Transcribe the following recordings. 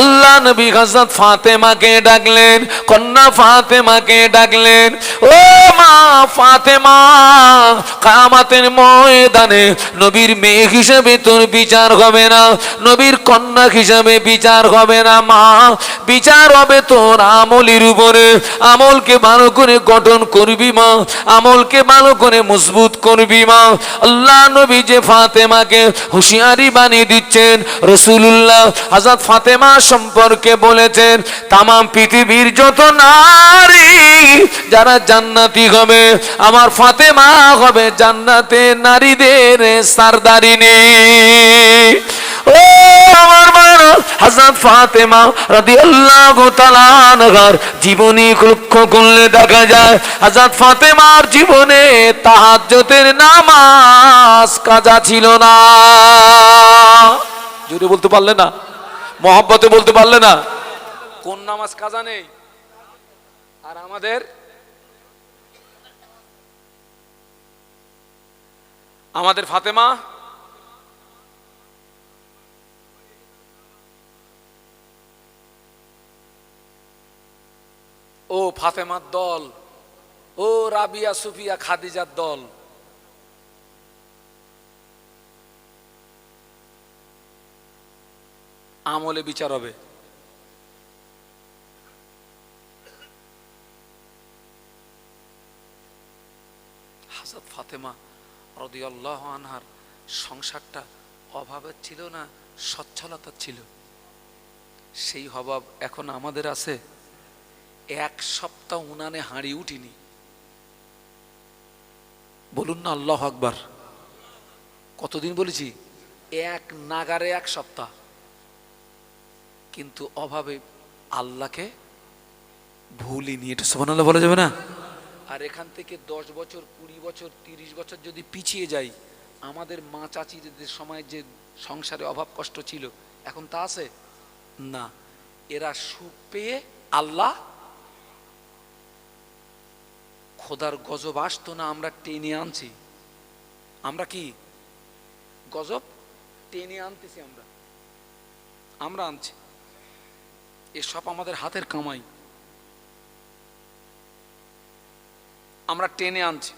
আল্লাহ নবী হযরত ফাতেমাকে ডাকলেন, কন্যা ফাতেমাকে ডাকলেন, ও মা ফাতেমা, কিয়ামতের ময়দানে নবীর মেয়ে হিসেবে তোর বিচার হবে না, নবীর কন্যা হিসেবে বিচার হবে না মা, বিচার হবে তোর আমলের উপরে। আমলকে ভালো করে গঠন করবি মা, আমলকে ভালো করে মজবুত করবি মা। আল্লাহ নবী যে ফাতেমাকে হুঁশিয়ারি বানিয়ে দিচ্ছেন, রাসূলুল্লাহ হযরত ফাতেমা সম্পর্কে বলেছেন, তাম পৃথিবীর যত নারী যারা জান্নাতি হবে, আমার ফাতেমা হবে জান্নাতে নারীদের সারদারিনী। ও আমার মা হযরত ফাতেমা রাদিয়াল্লাহু তাআলা আনহার জীবনী লক্ষ্য করলে দেখা যায়, হযরত ফাতেমার জীবনে তাহাজ্জুদের নামাজ কাজা ছিল না। জোরে বলতে পারলে না, মহব্বতে বলতে পারলে না, কোন নামাজ কাজা নেই? আর আমাদের ফাতেমা ও ফাতেমার দল, ও রাবিয়া সুফিয়া খাদিজার দল, আমলে বিচার হবে। হযরত ফাতেমা রাদিয়াল্লাহু আনহার সংসারটা অভাবের ছিল না, সচ্ছলতার ছিল। সেই অভাব এখন আমাদের আছে। এক সপ্তাহ উনানে হাঁড়ি উঠিনি, বলুন না আল্লাহু আকবার। কতদিন বলেছি? এক নাগারে এক সপ্তাহ। কিন্তু অভাবে আল্লাহকে ভুলিনি, এটা সুবহানাল্লাহ বলা যাবে না? আর এখান থেকে 10 বছর 20 বছর 30 বছর যদি পিছিয়ে যাই, আমাদের মা চাচিদের সময় যে সংসারে অভাব কষ্ট ছিল, এখন তা আছে না। এরা সুখ পেয়ে আল্লাহ খোদার গজব আসতো না, আমরা টেনে আনছি। আমরা কি গজব টেনে আনতেছি? আমরা আনছি। এসব আমাদের হাতের কামাই, আমরা টেনে আনছি।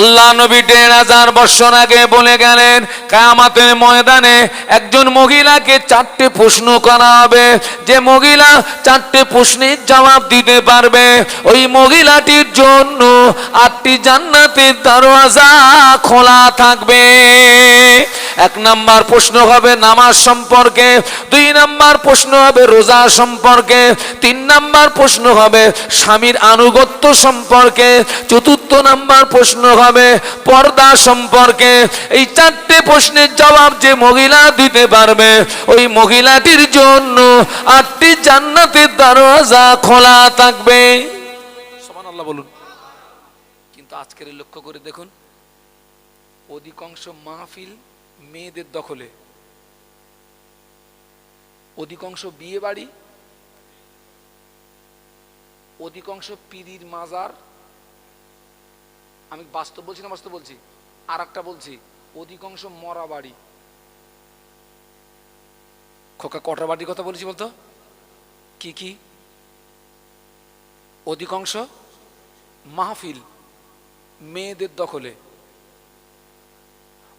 আল্লাহ নবী 1500 বছর আগে বলে গেলেন, কিয়ামতের ময়দানে একজন মহিলাকে 4টে প্রশ্ন করা হবে। যে মহিলা 4টে প্রশ্নের জবাব দিতে পারবে, ওই মহিলাটির জন্য 8টি জান্নাতের দরওয়াজা খোলা থাকবে। 1 নাম্বার প্রশ্ন হবে নামাজ সম্পর্কে, 2 নাম্বার প্রশ্ন হবে রোজা সম্পর্কে, 3 নাম্বার প্রশ্ন হবে স্বামীর আনুগত্য সম্পর্কে, 4র্থ নাম্বার প্রশ্ন হবে পর্দা সম্পর্কে। এই 4টে প্রশ্নের জবাব যে মহিলা দিতে পারবে, ওই মহিলাটির জন্য 8টি জান্নাতের দরওয়াজা খোলা থাকবে। সুবহানাল্লাহ বলুন। কিন্তু আজকের লক্ষ্য করে দেখুন, অধিকাংশ মাহফিল মেয়েদের দখলে, অধিকাংশ বিয়ে বাড়ি, অধিকাংশ পীরির মাজার। আমি বাস্তব বলছি না বাস্তব বলছি? আর একটা বলছি, অধিকাংশ মরা বাড়ি। খোকা কটার বাড়ির কথা বলেছি বলতো? কি কি? অধিকাংশ মাহফিল মেয়েদের দখলে,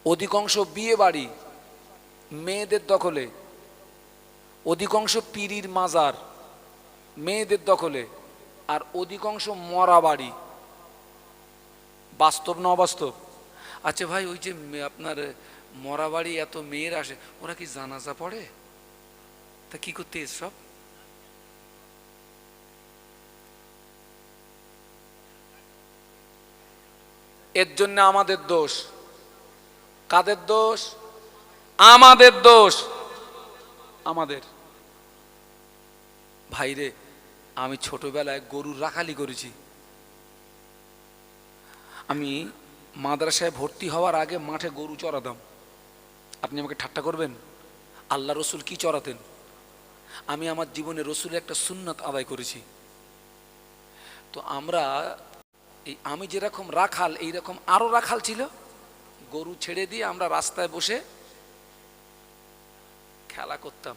অধিকাংশ বিয়ে বাড়ি মেয়েদের দখলে, অধিকাংশ পীরির মাজার মেয়েদের দখলে, আর অধিকাংশ মরা বাড়ি। বাস্তব না অবাস্তব? আচ্ছা ভাই, ওই যে আপনার মরা বাড়ি এত মেয়ের আসে, ওরা কি জানাজা পড়ে? তা কি করতে এসব? এর জন্য আমাদের দোষ। কাদের দোষ? আমাদের দোষ। আমাদের। ভাইরে, আমি ছোটবেলায় গরুর রাখালি করেছি। আমি মাদ্রাসায় ভর্তি হওয়ার আগে মাঠে গরু চড়াতাম। আপনি আমাকে ঠাট্টা করবেন? আল্লাহ রসুল কি চড়াতেন? আমি আমার জীবনে রসুলের একটা সুন্নাত আদায় করেছি। তো আমরা এই আমি যেরকম রাখাল এইরকম আরো রাখাল ছিল। গরু ছেড়ে দিয়ে আমরা রাস্তায় বসে খেলা করতাম,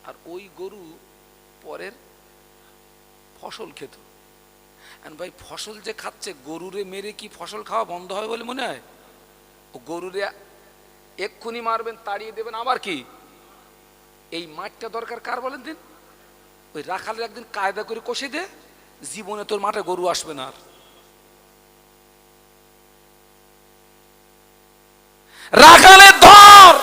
আর ওই গরু পরের ফসল খেত। ভাই ফসল যে খাচ্ছে, গরুরে মেরে কি ফসল খাওয়া বন্ধ হবে বলে মনে হয়? ও গরুরে এক্ষুনি মারবেন, তাড়িয়ে দেবেন, আবার কি এই মাঠটা দরকার কার বলেন দিন? ওই রাখালের একদিন কায়দা করে কষে দে, জীবনে তোর মাঠে গরু আসবে না আর। রাখালের ধর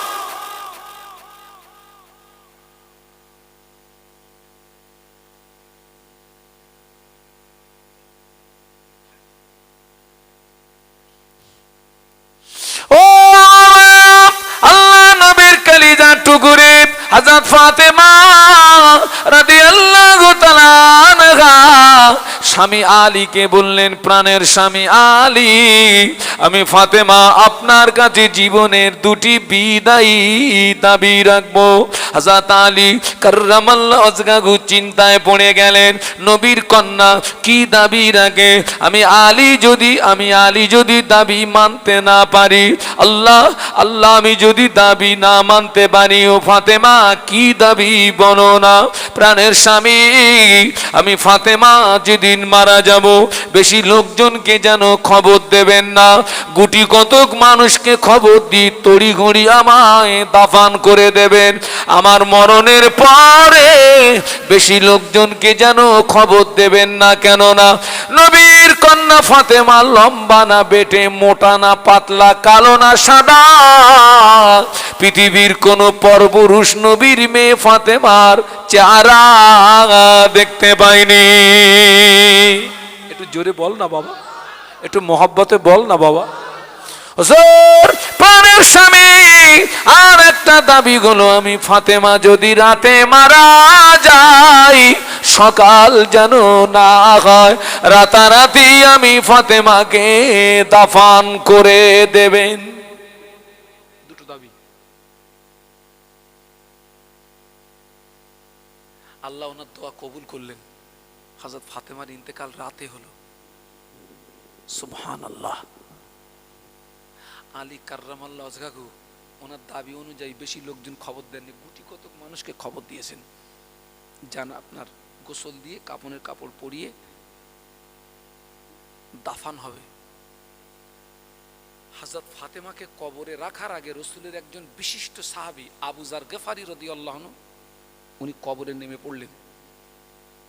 ও আল্লাহ নবীর কলিজা টুকুরে হযরত ফাতেমা রাদিয়াল্লাহু তাআলা আনহা স্বামী আলীকে বললেন, প্রাণের স্বামী আলী, আমি ফাতেমা আপনার কাছে জীবনের দুটি বিদায়ী দাবি রাখবো। হযরত আলী কাররামাল্লাহু ওয়াজহাহু চিন্তায় পড়ে গেলেন, নবীর কন্যা কি দাবি রাখে? আমি আলী যদি দাবি মানতে না পারি, আল্লাহ আমি যদি দাবি না মানতে পারি, ও ফাতেমা কি দাবি বলো না। প্রাণের স্বামী, আমি ফাতেমা যেদিন মারা যাব, বেশি লোকজনকে যেন খবর দেবেন না, গুটি কতক মানুষকে খবর দি তড়িঘড়ি আমায় দাফন করে দেবেন। আমার মরণের পরে বেশি লোকজনকে যেন খবর দেবেন না, কেননা নবীর কন্যা ফাতেমা লম্বা না বেটে, মোটা না পাতলা, কালো না সাদা, পৃথিবীর কোন পরপুরুষ নবীর মেয়ে ফাতেমার চেহারা দেখতে পাইনি। একটু জোরে বল না বাবা, একটু মহব্বতে বল না বাবা। প্রাণের স্বামী আর একটা দাবি হলো, আমি ফাতেমা যদি রাতে মারা যাই, সকাল যেন না হয়, রাতারাতি আমি ফাতেমাকে দাফন করে দেবেন। দুটো দাবি। আল্লাহ ওনার দোয়া কবুল করলেন। হযরত ফাতেমার ইন্তেকাল রাতে হলো। সুবহানাল্লাহ। আলী কাররামাল্লাহু ওয়াজহাহু ওনার দাবি অনুযায়ী বেশি লোকজন খবর দেননি, গুটি কতক মানুষকে খবর দিয়েছেন, যেন আপনার গোসল দিয়ে কাফনের কাপড় পরিয়ে দাফন হবে। হযরত ফাতেমাকে কবরে রাখার আগে রাসূলের একজন বিশিষ্ট সাহাবী আবু যার গফারি রাদিয়াল্লাহু আনহু উনি কবরে নেমে পড়লেন,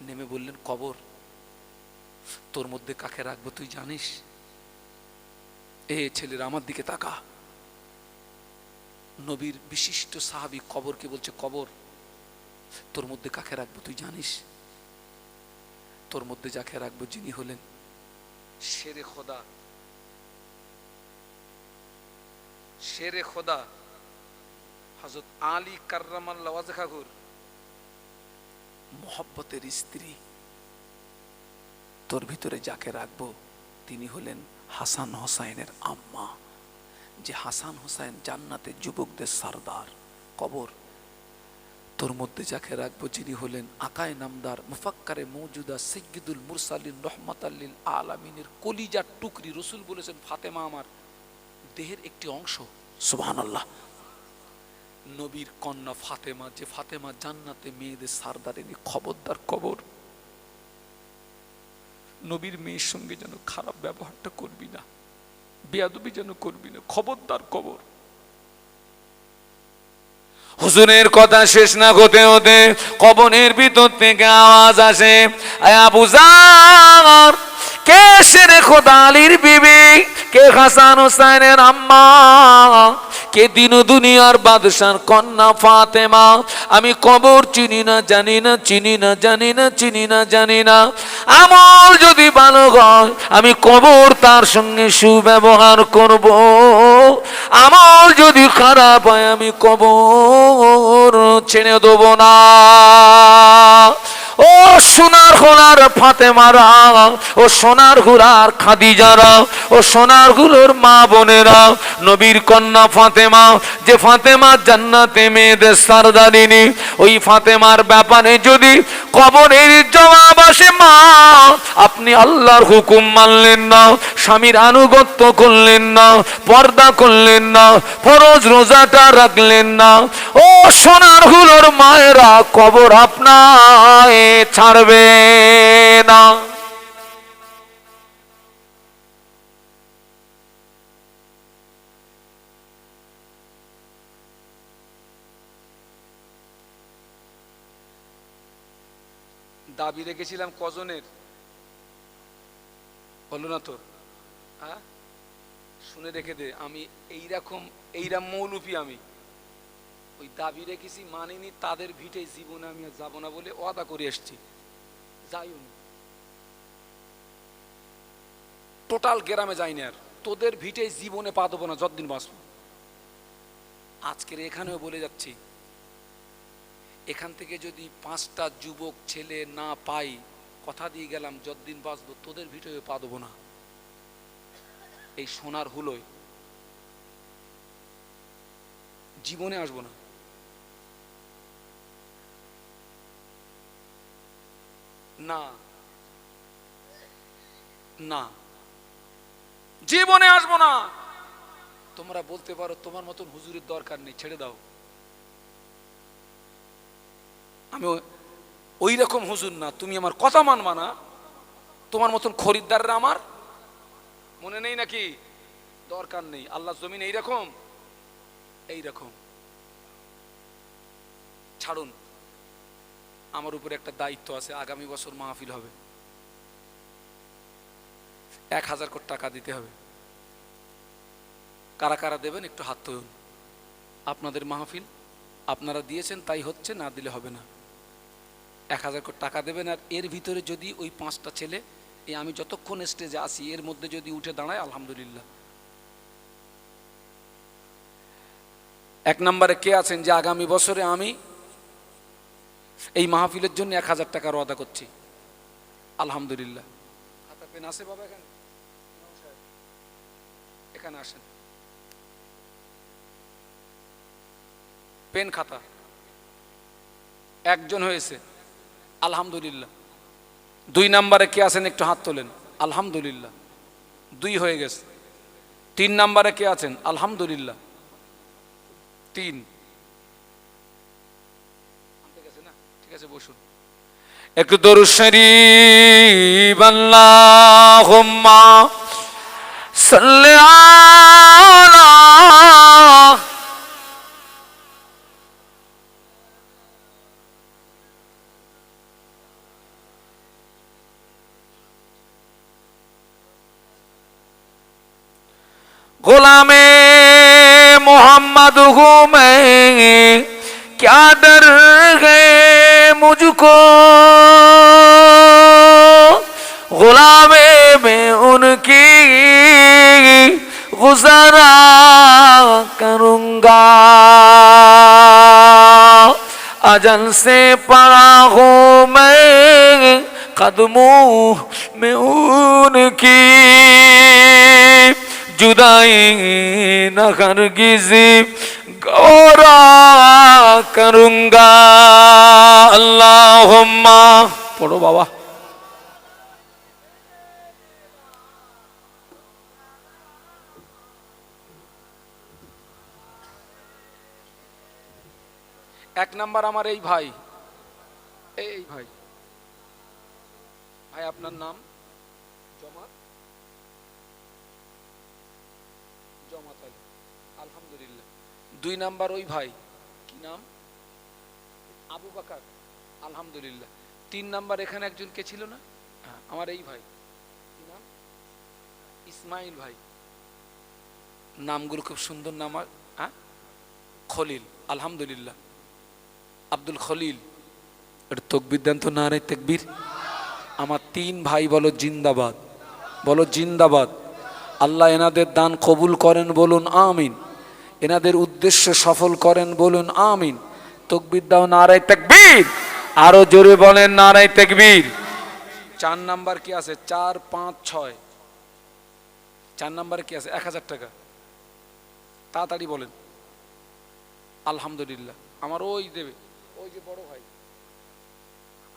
নেমে বললেন, কবর তোর মধ্যে কাকে রাখবো তুই জানিস? এ ছেলেরা আমার দিকে তাকা। নবীর বিশিষ্ট সাহাবী কবরকে বলছে, কবর তোর মধ্যে কাকে রাখবো তুই জানিস? তোর মধ্যে যাকে রাখবো যিনি হলেন শেরে খোদা, শেরে খোদা হযরত আলী কাররামাল্লাহু ওয়াজহাহুর মোহব্বতের স্ত্রী। তোর ভিতরে যাকে রাখবো তিনি হলেন হাসান হোসাইনের আম্মা, যে হাসান হোসাইন জান্নাতে যুবকদের সরদার। কবর তোর মধ্যে যাকে রাখবো যিনি হলেন আকায়ে নামদার মুফাক্কারে মওজুদা সাইয়্যিদুল মুরসালিন রাহমাতাল লিল আলামিনের কলিজার টুকরি। রাসূল বলেছেন ফাতেমা আমার দেহের একটি অংশ। সুবহানাল্লাহ। নবীর কন্যা ফাতেমা, যে ফাতেমা জান্নাতে মেয়েদের সরদারিনী, খবরদার কবর নবীর মেয়ের সঙ্গে যেন খারাপ ব্যবহারটা করবি না, বেয়াদবি যেন করবি না, খবরদার কবর। হুজুরের কথা শেষ না হতে হতে কবরের ভিতর থেকে আওয়াজ আসে, আবু যার, কে শেরে খোদা আলীর বিবি, কে হাসান হোসেনের আম্মা, কে দিন দুনিয়ার বাদশার কন্যা ফাতেমা? আমি কবর চিনি না, জানি না, চিনি না, জানি না, চিনি না, জানি না। আমল যদি ভালো হয় আমি কবর তার সঙ্গে সুব্যবহার করব, আমল যদি খারাপ হয় আমি কবর ছেড়ে দেব না। ও সোনার ঘোড়ার ফাতেমারা, ও সোনার ঘোড়ার খাদিজারা, ও সোনার ঘোড়ার মা বোনেরা, নবীর কন্যা ফাতেমা, যে ফাতেমা জান্নাতে মেয়েদের সরদারিনী, ওই ফাতেমার ব্যাপারে যদি কবরের জবাব আসে, মা আপনি আল্লাহর হুকুম মানলেন না, স্বামীর আনুগত্য করলেন না, পর্দা করলেন না, ফরজ রোজাটা রাখলেন না, ও সোনার ঘোড়ার মায়েরা কবর আপনায় ছাড়বে না। দাবি রেখেছিলাম কজনের, বলো না তো, হ্যাঁ শুনে রেখে দে। আমি এইরকম মৌলুপি, আমি ওই দাবি রেখেছি মানিনি, তাদের ভিটে জীবনে আমি আর যাবো না বলে ওয়াদা করে এসছি, যাইও না, টোটাল গ্রামে যাই না, আর তোদের ভিটে জীবনে পা দেবো না যতদিন বাঁচবো। আজকের এখানেও বলে যাচ্ছি, এখান থেকে যদি 5টা যুবক ছেলে না পাই, কথা দিয়ে গেলাম যতদিন বাঁচবো তোদের ভিডিও পা দেবো না। এই সোনার হুলোয় জীবনে আসবো না। না না, জীবনে আসবো না। তোমরা বলতে পারো তোমার মতন হুজুরের দরকার নেই, ছেড়ে দাও। আমি ওই রকম হুজুর না, তুমি আমার কথা মানবা না। তোমার মতন খরিদ্দাররা আমার মনে নেই নাকি? দরকার নেই। আল্লাহ জমিন এইরকম এইরকম। ছাড়ুন, আমার উপরে একটা দায়িত্ব আছে, আগামী বছর মাহফিল হবে, 1000 কোটি টাকা দিতে হবে। কারা কারা দেবেন একটু হাত তুলুন। আপনাদের মাহফিল, আপনারা দিয়েছেন তাই হচ্ছে, না দিলে হবে না। 1000 কোটি টাকা দেবেন। আর এর ভিতরে যদি ওই 5টা ছেলে, এই আমি যতক্ষণ স্টেজে আসি এর মধ্যে যদি উঠে দাঁড়ায়, আলহামদুলিল্লাহ। 1 নম্বরে কে আছেন যে আগামী বছরে আমি এই মাহফিলের জন্য 1000 টাকার ওয়াদা করছি? আলহামদুলিল্লাহ। খাতা পেন আছে বাবা? এখানে আসেন, পেন খাতা। একজন হয়েছে, আলহামদুলিল্লাহ। 2 নম্বরে কে আছেন একটু হাত তোলেন? আলহামদুলিল্লাহ, 2 হয়ে গেছে। 3 নম্বরে কে আছেন? আলহামদুলিল্লাহ, 3। ঠিক আছে, বসুন। একটু দরুদ শরীফ, আল্লাহুম্মা সাল্লি আলা गुलामे मोहम्मद हूँ मैं, क्या डर है मुझको, गुलामे में उनकी गुजारा करूँगा, अजल से पड़ा हूँ मैं कदमों में उनकी, जुदाई न हरगिज़ गौरा करूँगा। अल्लाहुम्मा, पढ़ो बाबा। এক নাম্বার আমার এই ভাই, এই ভাই, ভাই আপনার নাম? আলহামদুলিল্লাহ। 2 নাম্বার ওই ভাই, কি নাম? আবু বকর, আলহামদুলিল্লাহ। 3 নাম্বার এখানে একজন কে ছিল না? আমার এই ভাই, কি নাম? ইসমাইল ভাই। নামগুলো খুব সুন্দর নাম। খলিল, আলহামদুলিল্লাহ। আব্দুল খলিল। এটা তাকবীর দেন তো, নারে তাকবীর। আমার 3 ভাই, বলো জিন্দাবাদ, বলো জিন্দাবাদ। আল্লাহ এনাদের দান কবুল করেন, বলুন আমিন। এনাদের উদ্দেশ্য সফল করেন, বলুন আমিন। তাকবীর দাও, নারে তাকবীর। আরো জোরে বলেন নারায়ে তাকবীর। 4 নাম্বার কি আছে? 4, 5, 6। 4 নাম্বারে কি আছে? 1000 টাকা। তাড়াতাড়ি বলেন। আলহামদুলিল্লাহ। আমার ওই দেবে, ওই যে বড় ভাই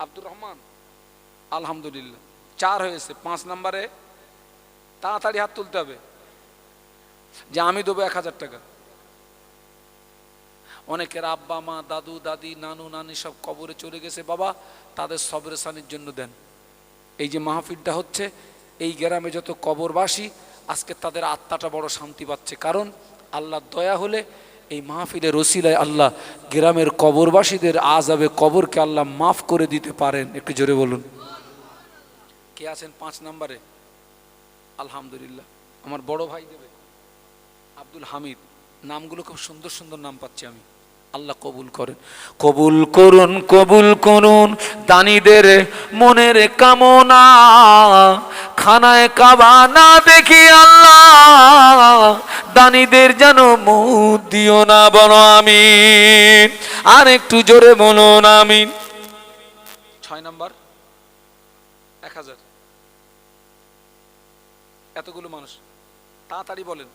আব্দুর রহমান। আলহামদুলিল্লাহ 4 হয়েছে। 5 নাম্বারে তাড়াতাড়ি হাত তুলতে হবে যে আমি দেবো 1000 টাকা। অনেকের আব্বা মা দাদু দাদি নানু নানি সব কবরে চলে গেছে, বাবা তাদের সবরে সানির জন্য দেন। এই যে মাহফিলটা হচ্ছে, এই গ্রামে যত কবরবাসী আজকে তাদের আত্মাটা বড় শান্তি পাচ্ছে, কারণ আল্লাহ দয়া হলে এই মাহফিলের ওসিলায় আল্লাহ গ্রামের কবরবাসীদের আযাবে কবরকে আল্লাহ মাফ করে দিতে পারেন। একটু জোরে বলুন। কে আছেন 5 নাম্বারে? আলহামদুলিল্লাহ আমার বড় ভাই দেবে, আব্দুল হামিদ। নামগুলো খুব সুন্দর সুন্দর নাম পাচ্ছি আমি। আল্লাহ কবুল করেন। কবুল করুন, কবুল করুন দানীদের মনের কামনা, খানায় কাবা না দেখি আল্লাহ দানীদের যেন মুখ দিও না, বলো আমিন। আর একটু জোরে বলুন আমিন। 6 নাম্বার 1000। এতগুলো মানুষ তাড়াতাড়ি বলেন।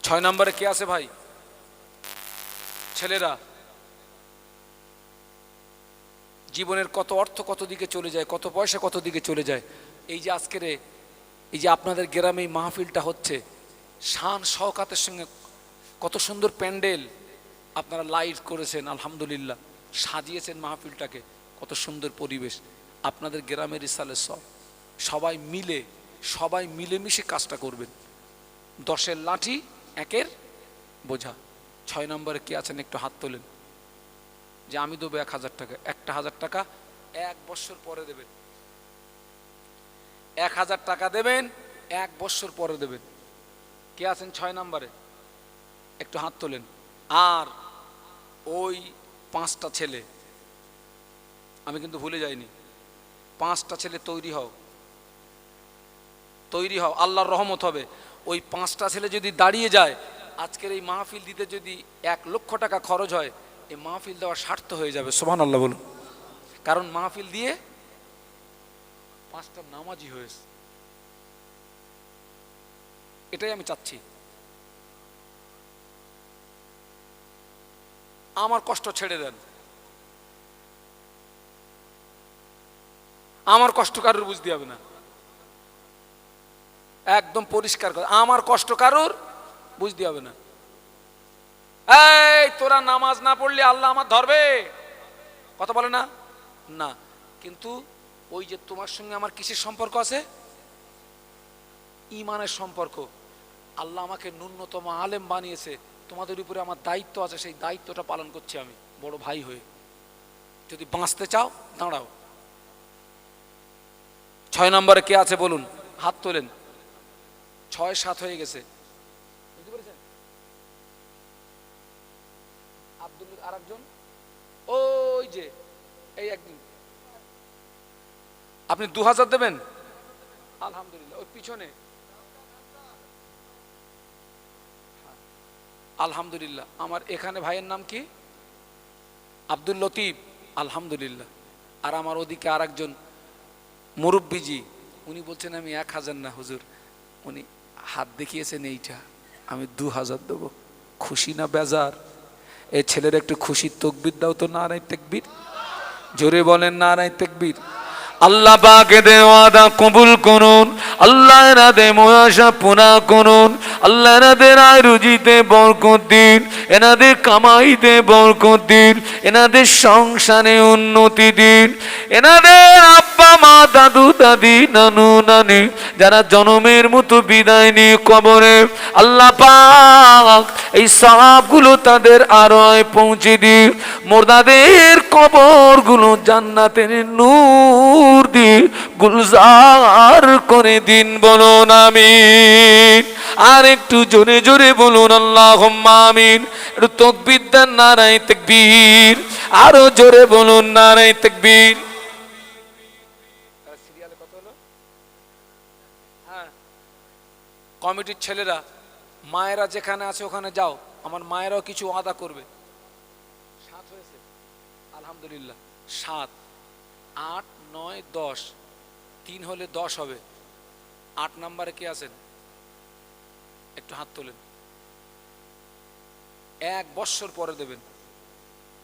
6 নাম্বারে কে আছে ভাই? ছেলেরা। জীবনের কত অর্থ কত দিকে চলে যায়, কত পয়সা কত দিকে চলে যায়। এই যে আজকের এই যে আপনাদের গ্রামে মাহফিলটা হচ্ছে, শান শওকাতের সঙ্গে কত সুন্দর প্যান্ডেল আপনারা লাইট করেছেন, আলহামদুলিল্লাহ সাজিয়েছেন মাহফিলটাকে, কত সুন্দর পরিবেশ। আপনাদের গ্রামের ইসালে সবাই মিলেমিশে কাজটা করবেন। 10-এর লাঠি 1-এর বোঝা। 6 নম্বরে কে আছেন একটু হাত তোলেন যে আমি দেবো 1000 টাকা। 1000 টাকা 1 বছর পরে দেবেন। 1000 টাকা দেবেন, 1 বছর পরে দেবেন। কে আছেন 6 নম্বরে? একটু হাত তোলেন। আর ওই 5টা ছেলে, আমি কিন্তু ভুলে যাইনি, 5টা ছেলে তৈরি হও, আল্লাহর রহমত হবে। ওই 5টা ছেলে যদি দাঁড়িয়ে যায়, আজকের এই মাহফিল দিতে যদি 1 লক্ষ টাকা খরচ হয়, এই মাহফিল দেওয়া সার্থক হয়ে যাবে। সুবহানাল্লাহ বলুন। কারণ মাহফিল দিয়ে 5টা নামাজি হয়েছে। এটাই আমি চাচ্ছি। আমার কষ্ট ছেড়ে দেন, আমার কষ্ট কারোর বুঝতে হবে না। একদম পরিষ্কার কথা, আমার কষ্ট কারোর বুঝতে হবে না। এই তোরা নামাজ না পড়লে আল্লাহ আমার ধরবে, কথা বলে না? না। কিন্তু ওই যে তোমার সঙ্গে আমার কিসের সম্পর্ক আছে? ঈমানের সম্পর্ক। আল্লাহ আমাকে ন্যূনতম আলেম বানিয়েছে, তোমাদের উপরে আমার দায়িত্ব আছে, সেই দায়িত্বটা পালন করছি আমি বড় ভাই হয়ে। যদি বাঁচতে চাও দাঁড়াও। 6 নম্বরে কে আছে বলুন, হাত তোলেন। 6-7 হয়ে গেছে, বুঝতে পেরেছেন? আব্দুল আরেকজন, ওই যে এই একদিন আপনি 2000 দেবেন। আলহামদুলিল্লাহ ওই পিছনে। আলহামদুলিল্লাহ আমার এখানে ভাইয়ের নাম কি? আব্দুল লতিফ। আলহামদুলিল্লাহ। আর আমার ওদিকে আর একজন মুরব্বিজি, উনি বলছেন আমি 1000 না হুজুর, উনি হাত দেখিয়েছেন এইটা, আমি 2000 দেবো। খুশি না বেজার? এই ছেলের একটু খুশির তাকবীর দাও তো, নারায়ে তাকবীর। জোরে বলেন নারায়ে তাকবীর। আল্লাহ পাকে দেওয়াদা কবুল করুন, আল্লাহ এনাদের ময়াশা পুরা করুন, আল্লাহ এনাদের আয় রুজিতে বরকত দিন, এনাদের কামাইতে বরকত দিন, এনাদের সংসারে উন্নতি দিন, এনাদের আব্বা মা দাদু দাদি নানু নানি যারা জনমের মতো বিদায় নিয়ে কবরে, আল্লাহ পাক এই সওয়াবগুলো তাদের আরোয় পৌঁছে দিন। মুর্দাদের কবরগুলো জান্নাতের নূর দিয়ে গুলজার করে দিন, বলুন আমিন। আর একটু জোরে জোরে বলুন আল্লাহুম্মা আমিন। একটু তাকবীর দেন, নারায়ে তাকবীর। আরো জোরে বলুন নারায়ে তাকবীর। সিরিয়ালে কত হলো? হ্যাঁ, কমিটির ছেলেরা, মায়েরা যেখানে আছে ওখানে যাও, আমার মায়েরাও কিছু ওয়াদা করবে। 7 হয়েছে আলহামদুলিল্লাহ। 7, 8, 9, 10, 3 হলে 10 হবে। 8 নম্বরে কে আছেন? একটু হাত তোলেন। 1 বছর পরে দেবেন।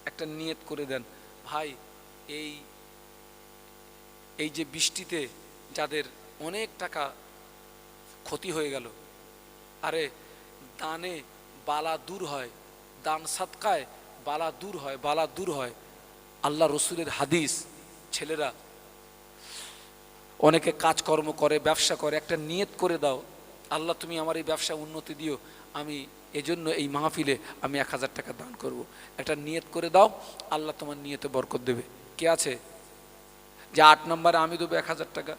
একটা নিয়ত করে দেন, ভাই এই যে বৃষ্টিতে যাদের অনেক টাকা ক্ষতি হয়ে গেল, আরে দানে বালা দূর হয়, দান সাদকায় বালা দূর হয়, বালা দূর হয়। আল্লাহ রসুলের হাদিস। ছেলেরা অনেকে কাজকর্ম করে, ব্যবসা করে, একটা নিয়ত করে দাও, আল্লাহ তুমি আমার এই ব্যবসা উন্নতি দিও, আমি এজন্য এই মাহফিলে আমি 1000 টাকা দান করব। একটা নিয়ত করে দাও, আল্লাহ তোমার নিয়তে বরকত দেবে। কে আছে যে 8 নম্বরে আমি দেবো 1000 টাকা?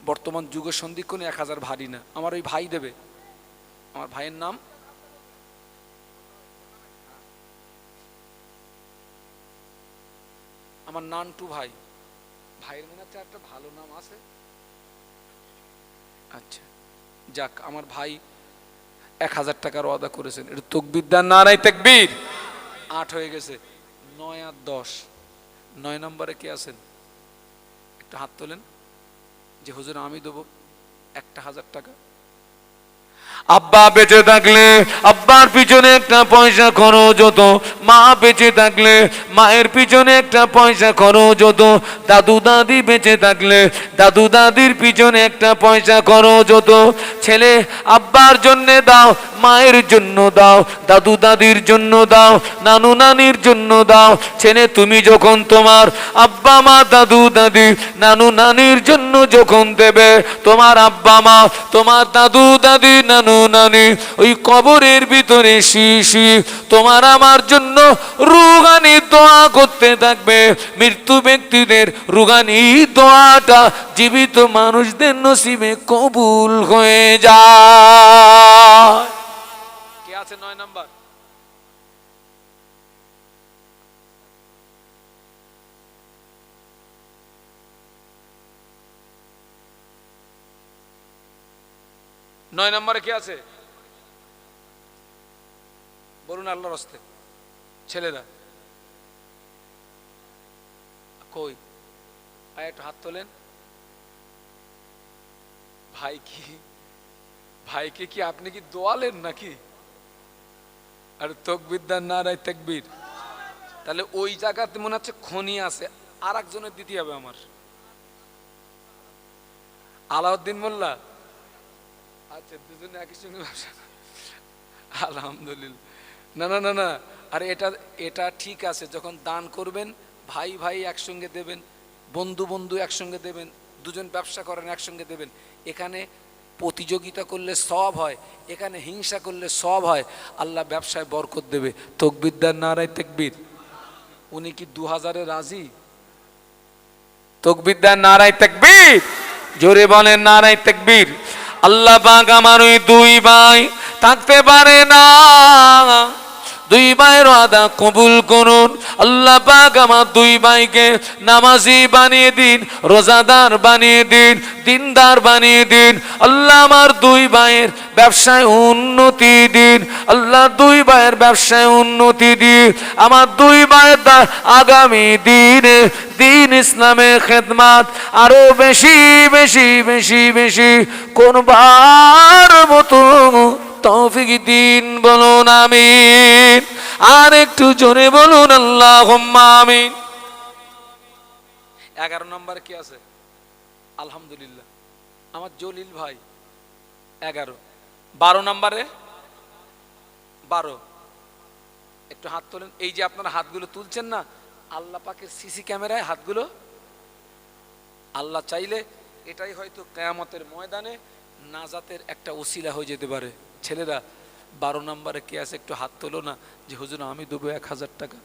বর্তমান যুগের সন্ধিক্ষণে 1000 ভারী না, আমার ওই ভাই দেবে। আমার ভাইয়ের নাম আমার নানটু ভাই। ভাইয়ের মনে হচ্ছে একটা ভালো নাম আছে। আচ্ছা যাক, আমার ভাই 1000 টাকার ওয়াদা করেছেন। এটা তাকবীর দেন, নারায়ে তাকবীর। 8 হয়ে গেছে, 9 আর 10। 9 নম্বরে কে আছেন? একটু হাত তোলেন যে হুজুর আমি দেবো 1000 টাকা। আব্বা বেঁচে থাকলে আব্বার পিছনে একটা পয়সা খরচ হতো, মা বেঁচে থাকলে মায়ের পিছনে একটা পয়সা খরচ হতো, দাদু দাদি বেঁচে থাকলে দাদু দাদির পিছনে একটা পয়সা খরচ হতো। ছেলে আব্বার জন্য দাও, মায়ের জন্য দাও, দাদু দাদির জন্য দাও, নানু নানির জন্য দাও। ছেলে তুমি যখন তোমার আব্বা মা দাদু দাদি নানু নানির জন্য যখন দেবে, তোমার আব্বা মা তোমার দাদু দাদি নানু নানি ওই কবরের ভিতরে শিশি তোমার আমার জন্য রুহানি দোয়া করতে থাকবে। মৃত্যু ব্যক্তিদের রুহানি দোয়াটা জীবিত মানুষদের নসিবে কবুল হয়ে যায়। কে আছে 9 নাম্বার? নয় নম্বরে কে আছে বলুন আল্লাহর রাস্তে। ছেলেরা কই? একটু হাত তোলেন। ভাইকে কি আপনি কি দোয়ালেন নাকি? আর তাকবীর দেন, নারায়ে তাকবীর। তাহলে ওই জায়গাতে মনে হচ্ছে খনি আছে, আর একজনের দিতে হবে আমার। আলাউদ্দিন মোল্লা। আচ্ছা দুজনে একই সঙ্গে ব্যবসা। আলহামদুলিল্লাহ। না না না না, আরে এটা ঠিক আছে, যখন দান করবেন ভাই ভাই একসঙ্গে দেবেন, বন্ধু বন্ধু একসঙ্গে দেবেন, দুজন ব্যবসা করেন একসঙ্গে দেবেন। এখানে প্রতিযোগিতা করলে সওয়াব হয়, এখানে হিংসা করলে সওয়াব হয়। আল্লাহ ব্যবসায় বরকত দেবে। তাকবীর দেন, নারায়ে তাকবীর। উনি কি 2000-এ রাজি? তাকবীর দেন, নারায়ে তাকবীর। জোরে বলেন নারায়ে তাকবীর। আল্লাহ পাক আমার ওই 2 ভাই থাকতে পারে না, 2 ভাইয়ের ওয়াদা কবুল করুন। আল্লাহ পাক আমার 2 ভাইকে নামাজি বানিয়ে দিন, রোজাদার বানিয়ে দিন, দিনদার বানিয়ে দিন। আল্লাহ আমার 2 ভাইয়ের ব্যবসায় উন্নতি দিন। আল্লাহ 2 ভাইয়ের ব্যবসায় উন্নতি দিন। আমার 2 ভাইয়ের আগামী দিনে দিন ইসলামের খেদমাত আরো বেশি বেশি বেশি বেশি করবার মতো তৌফিক দিন। বলুন আমিন। আর একটু জোরে বলুন আল্লাহুম্মা আমিন। 11 নম্বরে কি আছে? আলহামদুলিল্লাহ আমার জলিল ভাই 11। 12 নম্বরে 12 একটু হাত তোলেন। এই যে আপনারা হাতগুলো তুলছেন না, আল্লাহ পাকের সিসি ক্যামেরায় হাতগুলো, আল্লাহ চাইলে এটাই হয়তো কিয়ামতের ময়দানে নাজাতের একটা ওসিলা হয়ে যেতে পারে। ছেলেরা 12 নম্বরে কে আছে একটু হাত তোলো না, যে হুজুর আমি দেবো 1000 টাকা।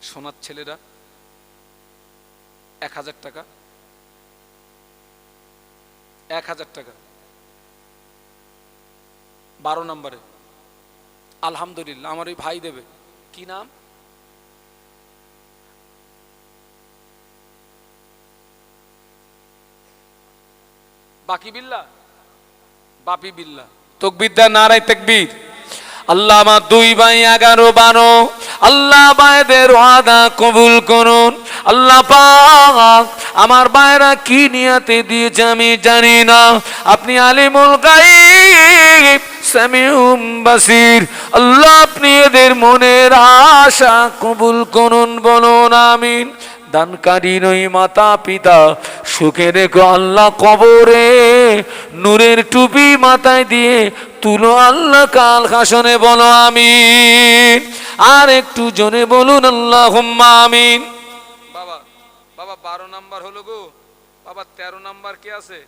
সোনার ছেলেরা 1000 টাকা, 1000 টাকা 12 নম্বরে। আলহামদুলিল্লাহ আমার ওই ভাই দেবে। কি নাম? বাকি বিল্লাহ, বাপি বিল্লাহ। তাকবীর দেন, নারায়ে তাকবীর। আল্লাহ আমার 2 ভাই 11 12 আল্লাহ ভাইদের ওয়াদা কবুল করুন। আল্লাহ পাক আমার ভাইরা কি নিয়তে দিয়েছে আমি জানি না, আপনি আলিমুল গায়ব সামিউম বাসির। আল্লাহ আপনি এদের মনের আশা কবুল করুন, বলুন আমিন। দানকারীর ওই মাতা পিতা সুখে রেখো আল্লাহ, কবরে নূরের টুপি মাথায় দিয়ে তুলো আল্লাহ কাল হাসনে, বলো আমিন। আর একটু জোরে বলুন আল্লাহুম্মা আমিন। বাবা বাবা 12 নাম্বার হলো গো বাবা, 13 নাম্বার কে আছে?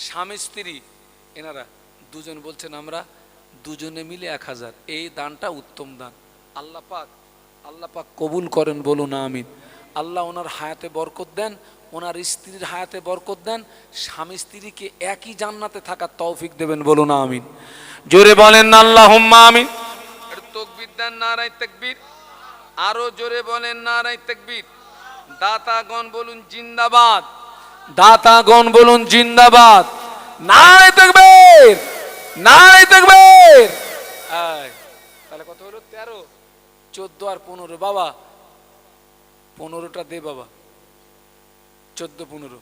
স্বামী স্ত্রী এনারা দুজন বলছেন আমরা দুজনে মিলে 1000, এই দানটা উত্তম দান। আল্লাহ পাক কবুল করেন, বলুন আমিন। আল্লাহ ওনার হায়াতে বরকত দেন, ওনার স্ত্রীর হায়াতে বরকত দেন, স্বামী স্ত্রীকে একই জান্নাতে থাকার তৌফিক দেবেন, বলুন আমিন। জোরে বলেন না আল্লাহুম্মা আমিন। একটু তাকবীর দেন, নারায়ে তাকবীর। আরো জোরে বলেন নারায়ে তাকবীর। দাতাগণ বলুন জিন্দাবাদ, দাতাগণ বলুন জিন্দাবাদ। নারে তাকবীর, নারে তাকবীর। তাহলে কত হলো? 13, 14 আর 15। বাবা 15টা দে বাবা, 14 15।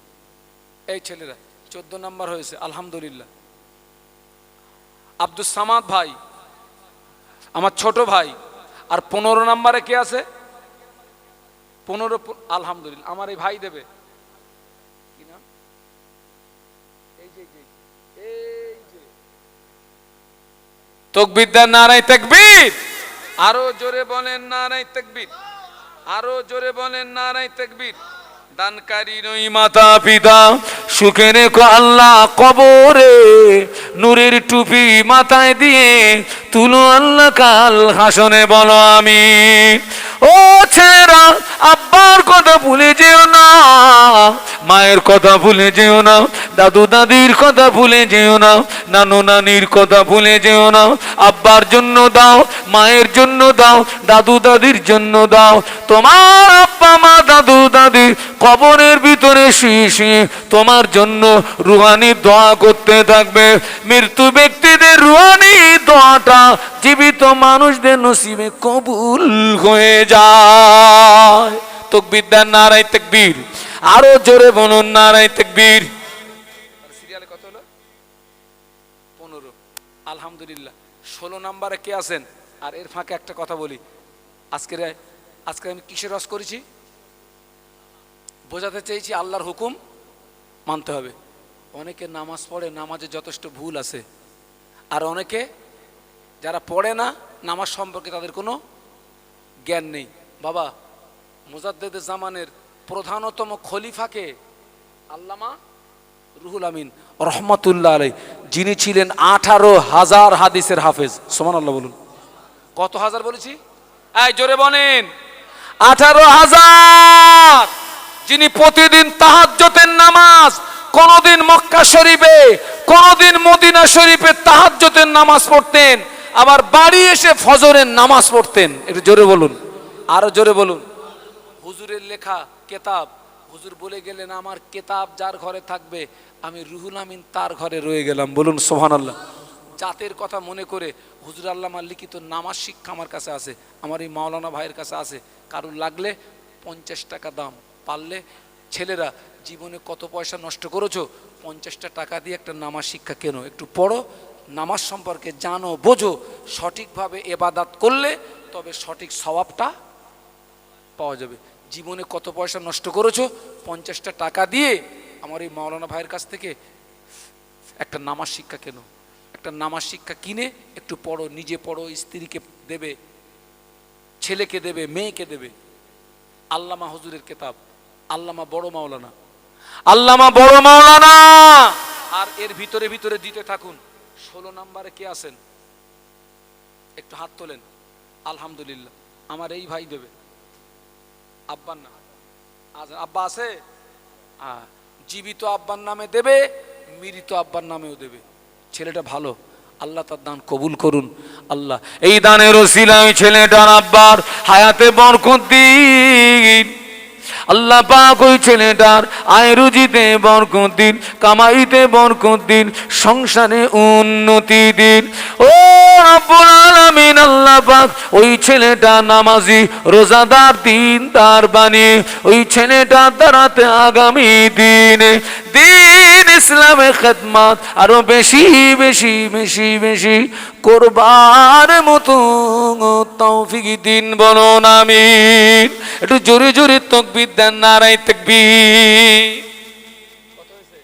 এই ছেলেরা 14 নাম্বার হয়েছে, আলহামদুলিল্লাহ। আব্দুস সামাদ ভাই আমার ছোট ভাই, আর 15 নাম্বারে কে আছে? 15 আলহামদুলিল্লাহ, আমার এই ভাই দেবে। কি নাম? এই যে তাকবীর দেন, নারায়ে তাকবীর। আরো জোরে বলেন নারায়ে তাকবীর, আরো জোরে বলেন নারায়ে তাকবীর। দানকারীর ওই মাতা পিতা সুখে রেখো আল্লাহ, কবরে নূরের টুপি মাথায় দিয়ে তুলো আল্লাহ কাল হাসনে, বলো আমিন। ও ছেড়া আব্বার কথা ভুলে যেও না, মায়ের কথা ভুলে যেও না, দাদু দাদির কথা ভুলে যেও না, নানু নানির কথা ভুলে যেও না। আব্বার জন্য দাও, মায়ের জন্য দাও, দাদু দাদির জন্য দাও। তোমার আব্বা মা দাদু দাদি কবরের ভিতরে শুয়ে শুয়ে তোমার জন্য রুহানি দোয়া করতে থাকবে। মৃত্যু ব্যক্তিদের রুহানি দোয়াটা জীবিত মানুষদের নসিবে কবুল হয়ে যায়। তাকবীর দেন, নারায়ে তাকবীর। আরো জোরে বলুন নারায়ে তাকবীর। সিরিয়ালে কত হলো? 15। আলহামদুলিল্লাহ। 16 নাম্বারে কে আছেন? আর এর ফাঁকে একটা কথা বলি, আজকে আমি কিসের রস করেছি? বোঝাতে চেয়েছি আল্লাহর হুকুম মানতে হবে। অনেকে নামাজ পড়ে, নামাজে যথেষ্ট ভুল আছে, আর অনেকে যারা পড়ে না, নামাজ সম্পর্কে তাদের কোনো জ্ঞান নেই। বাবা মুজাদ্দেদে জামানের প্রধানতম খলিফাকে আল্লামা রুহুল আমিন রহমাতুল্লাহ আলাইহি, যিনি ছিলেন 18,000 হাদিসের হাফেজ। সুবহানাল্লাহ বলুন। কত হাজার বলেছি? এই জোরে বলেন। 18,000। যিনি প্রতিদিন তাহাজ্জুদের নামাজ, কোনদিন মক্কা শরীফে, কোনদিন মদিনা শরীফে তাহাজ্জুদের নামাজ পড়তেন, আবার বাড়ি এসে ফজরের নামাজ পড়তেন। একটু জোরে বলুন, আরো জোরে বলুন। হুজুরের লেখা কেতাব, হুজুর বলে গেলেন আমার কেতাব যার ঘরে থাকবে আমি রুহুল আমিন তার ঘরে রয়ে গেলাম, বলুন সুবহানাল্লাহ। জাতের কথা মনে করে হুজুর আল্লামার লিখিত নামাজ শিক্ষা আমার কাছে আছে, আমার এই মাওলানা ভাইয়ের কাছে আছে। কারুর লাগলে 50 টাকা দাম, পারলে ছেলেরা জীবনে কত পয়সা নষ্ট করেছো, 50টা টাকা দিয়ে একটা নামাজ শিক্ষা কেনো, একটু পড়ো, নামাজ সম্পর্কে জানো, বোঝো। সঠিকভাবে ইবাদত করলে তবে সঠিক সওয়াবটা পাওয়া যাবে। জীবনে কত পয়সা নষ্ট করেছো, 50টা টাকা দিয়ে আমার এই মাওলানা ভাইয়ের কাছ থেকে একটা নামাজ শিক্ষা কেনো। একটা নামাজ শিক্ষা কিনে একটু পড়ো, নিজে পড়ো, স্ত্রীকে দেবে, ছেলেকে দেবে, মেয়েকে দেবে। আল্লামা হুজুরের কেতাব, আল্লামা বড় মাওলানা, আল্লামা বড় মাওলানা। আর এর ভিতরে ভিতরে দিতে থাকুন। 16 নম্বরে কে আছেন? একটু হাত তোলেন। আলহামদুলিল্লাহ, আমার এই ভাই দেবে। আব্বার নাম আব্বা আছে? জীবিত আব্বার নামে দেবে, মৃত আব্বার নামেও দেবে। ছেলেটা ভালো, আল্লাহ তার দান কবুল করুন। আল্লাহ এই দানের ওসিলায় ছেলেটার আব্বার হায়াতে বরকত দিন, আল্লাহ পাক ওই ছেলেটার আয় রুজিতে বরকত দিন, কামাইতে বরকত দিন, সংসারে উন্নতি দিন। ও রব্বুল আলামিন আল্লাহ পাক ওই ছেলেটা নামাজি রোজাদার দিনদার বানিয়ে ওই ছেলেটার দ্বারাতে আগামী দিনে দিন ইসলামে খেদমত আরো বেশি বেশি বেশি বেশি করবার মতো তৌফিক দিন, বলুন আমিন। একটু জোরে জোরে তাকবীর দেন, নারায়ে তাকবীর। কত হয়েছে?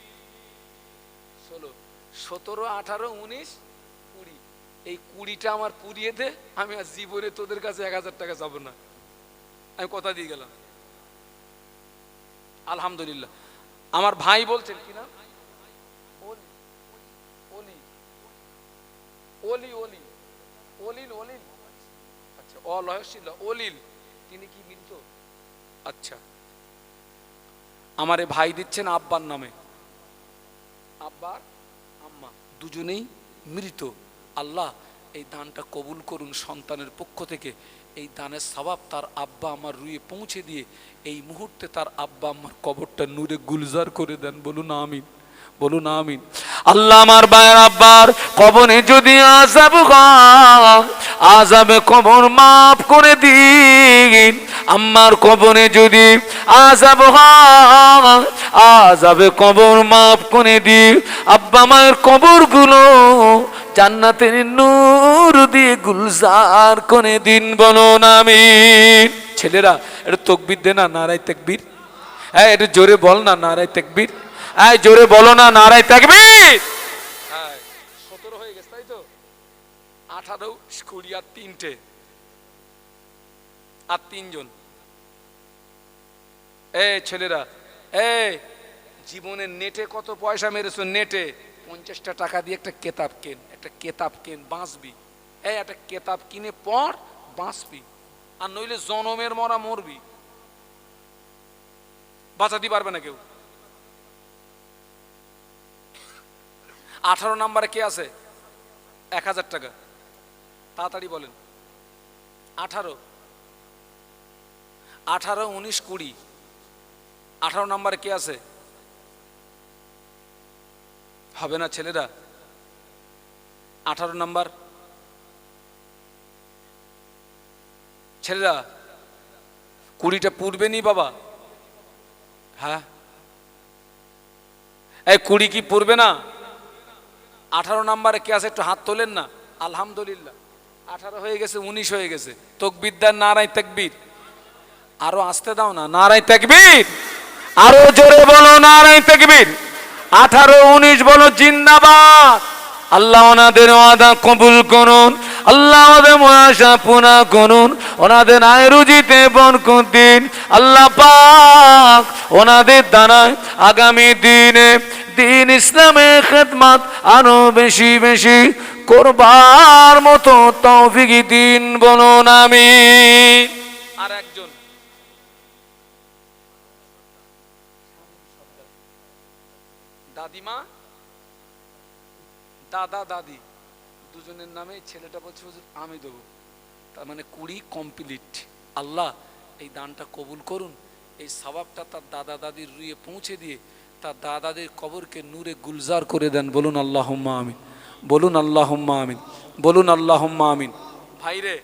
16, 17, 18, 19, 20। এই 20টা আমার পুরিয়ে দে, আমি আর জীবনে তোদের কাছে 1000 টাকা যাব না, আমি কথা দিয়ে গেলাম। আলহামদুলিল্লাহ। আমার ভাই বলছেন কি না, অলি অলি অলিল অলিল, আচ্ছা অলয়শিল অলিল, তিনি কি মৃত? আচ্ছা, আমারে ভাই দিচ্ছেন আব্বার নামে, আব্বার আম্মা দুজনেই মৃত। আল্লাহ এই দানটা কবুল করুন সন্তানের পক্ষ থেকে। এই দানের সওয়াব তার আব্বা আমার রুয়ে পৌঁছে দিয়ে এই মুহূর্তে তার আব্বা আমার কবরটা নূরে গুলজার করে দেন, বলুন আমিন, বলুন আমিন। আল্লাহ আমার ভাইয়ের আব্বার কবরে যদি আযাব হয়, আযাবে কবর মাফ করে দিন। আম্মার কবরে যদি আযাব হয়, আযাবে কবর মাফ করে দিন। আব্বা মায়ের কবরগুলো জান্নাতের নূর দিয়ে গুলজার করে দিন, বলুন আমিন। ছেলেরা একটু তাকবীর দে না, নারায়ে তাকবীর। হ্যাঁ একটু জোরে বল না, নারায়ে তাকবীর। এই জোরে বলো না, নারায়ে তাকবীর। 17 হয়ে গেছে তাই তো, 18, 20 আর 3টে আর 3 জন। ছেলেরা জীবনে নেটে কত পয়সা মেরেছো? নেটে 50টা টাকা দিয়ে একটা কেতাব কেন, একটা কেতাব কেন, বাঁচবি। একটা কেতাব কিনে পড়, বাঁচবি। আর নইলে জনমের মরা মরবি, বাঁচাতে পারবে না কেউ। 18 নম্বরে কে আছে? 1000 টাকা, তাড়াতাড়ি বলেন। 18, 19, 20। 18 নম্বরে কে আছে? হবে না ছেলেরা? 18 নম্বর ছেলেরা, 20টা পূর্বে নি বাবা? হ্যাঁ, এই 20 কি পূর্বে না? 18 নম্বরে কে আছে? একটু হাত তোলেন না। আলহামদুলিল্লাহ, 18 হয়ে গেছে, 19 হয়ে গেছে। তাকবীর দেন, নারায়ে তাকবীর। আরো আসতে দাও না, নারায়ে তাকবীর। আরো জোরে বলো, নারায়ে তাকবীর। 18, 19 বলো, জিন্দাবাদ। আল্লাহ ওনাদের ওয়াদা কবুল করুন, আল্লাহ ওদের মুআশা পুরা করুন, ওনাদের আয় রুজিতে বরকত দিন। আল্লাহ পাক ওনাদের দ্বারায় আগামী দিনে দিন ইসলামে খেদমত আরো বেশি বেশি করবার মতো তৌফিক দিন, বলুন আমিন। আর একজন দাদিমা, দাদা দাদি দুজনের নামে ছেলেটা বলছে হুজুর আমি দেবো, তার মানে 20 কমপ্লিট। আল্লাহ এই দানটা কবুল করুন, এই সওয়াবটা তার দাদা দাদির রুয়ে পৌঁছে দিয়ে তার দাদাদের কবরকে নূরে গুলজার করে দেন, বলুন আল্লাহুম্মা আমিন, বলুন আল্লাহুম্মা আমিন, বলুন আল্লাহুম্মা আমিন। ভাইরে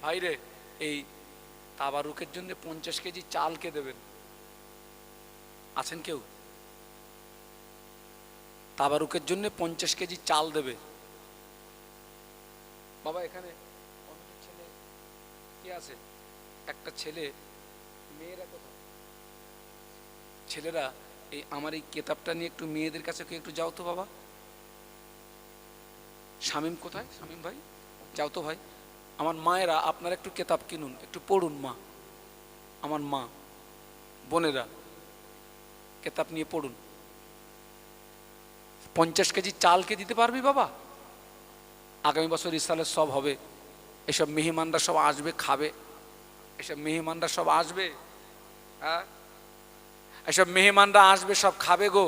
ভাইরে, এই তাবারুকের জন্য 50 কেজি চাল কে দেবেন? আছেন কেউ? তাবারুকের জন্য 50 কেজি চাল দেবে বাবা। এখানে ছেলে কি আছে? একটা ছেলে, মেয়েরা কোথায়? ছেলেরা এই আমার এই কেতাবটা নিয়ে একটু মেয়েদের কাছে একটু যাও তো বাবা। শামীম কোথায়? শামীম ভাই যাও তো ভাই। আমার মায়েরা আপনারা একটু কেতাব কিনুন, একটু পড়ুন। মা, আমার মা বোনেরা কেতাব নিয়ে পড়ুন। 50 কেজি চালকে দিতে পারবি বাবা? আগামী বছর ইসরায়েলের সব হবে, এসব মেহমানরা সব আসবে, খাবে। এসব মেহমানরা সব আসবে, হ্যাঁ এসব মেহমানরা আসবে, সব খাবে গো,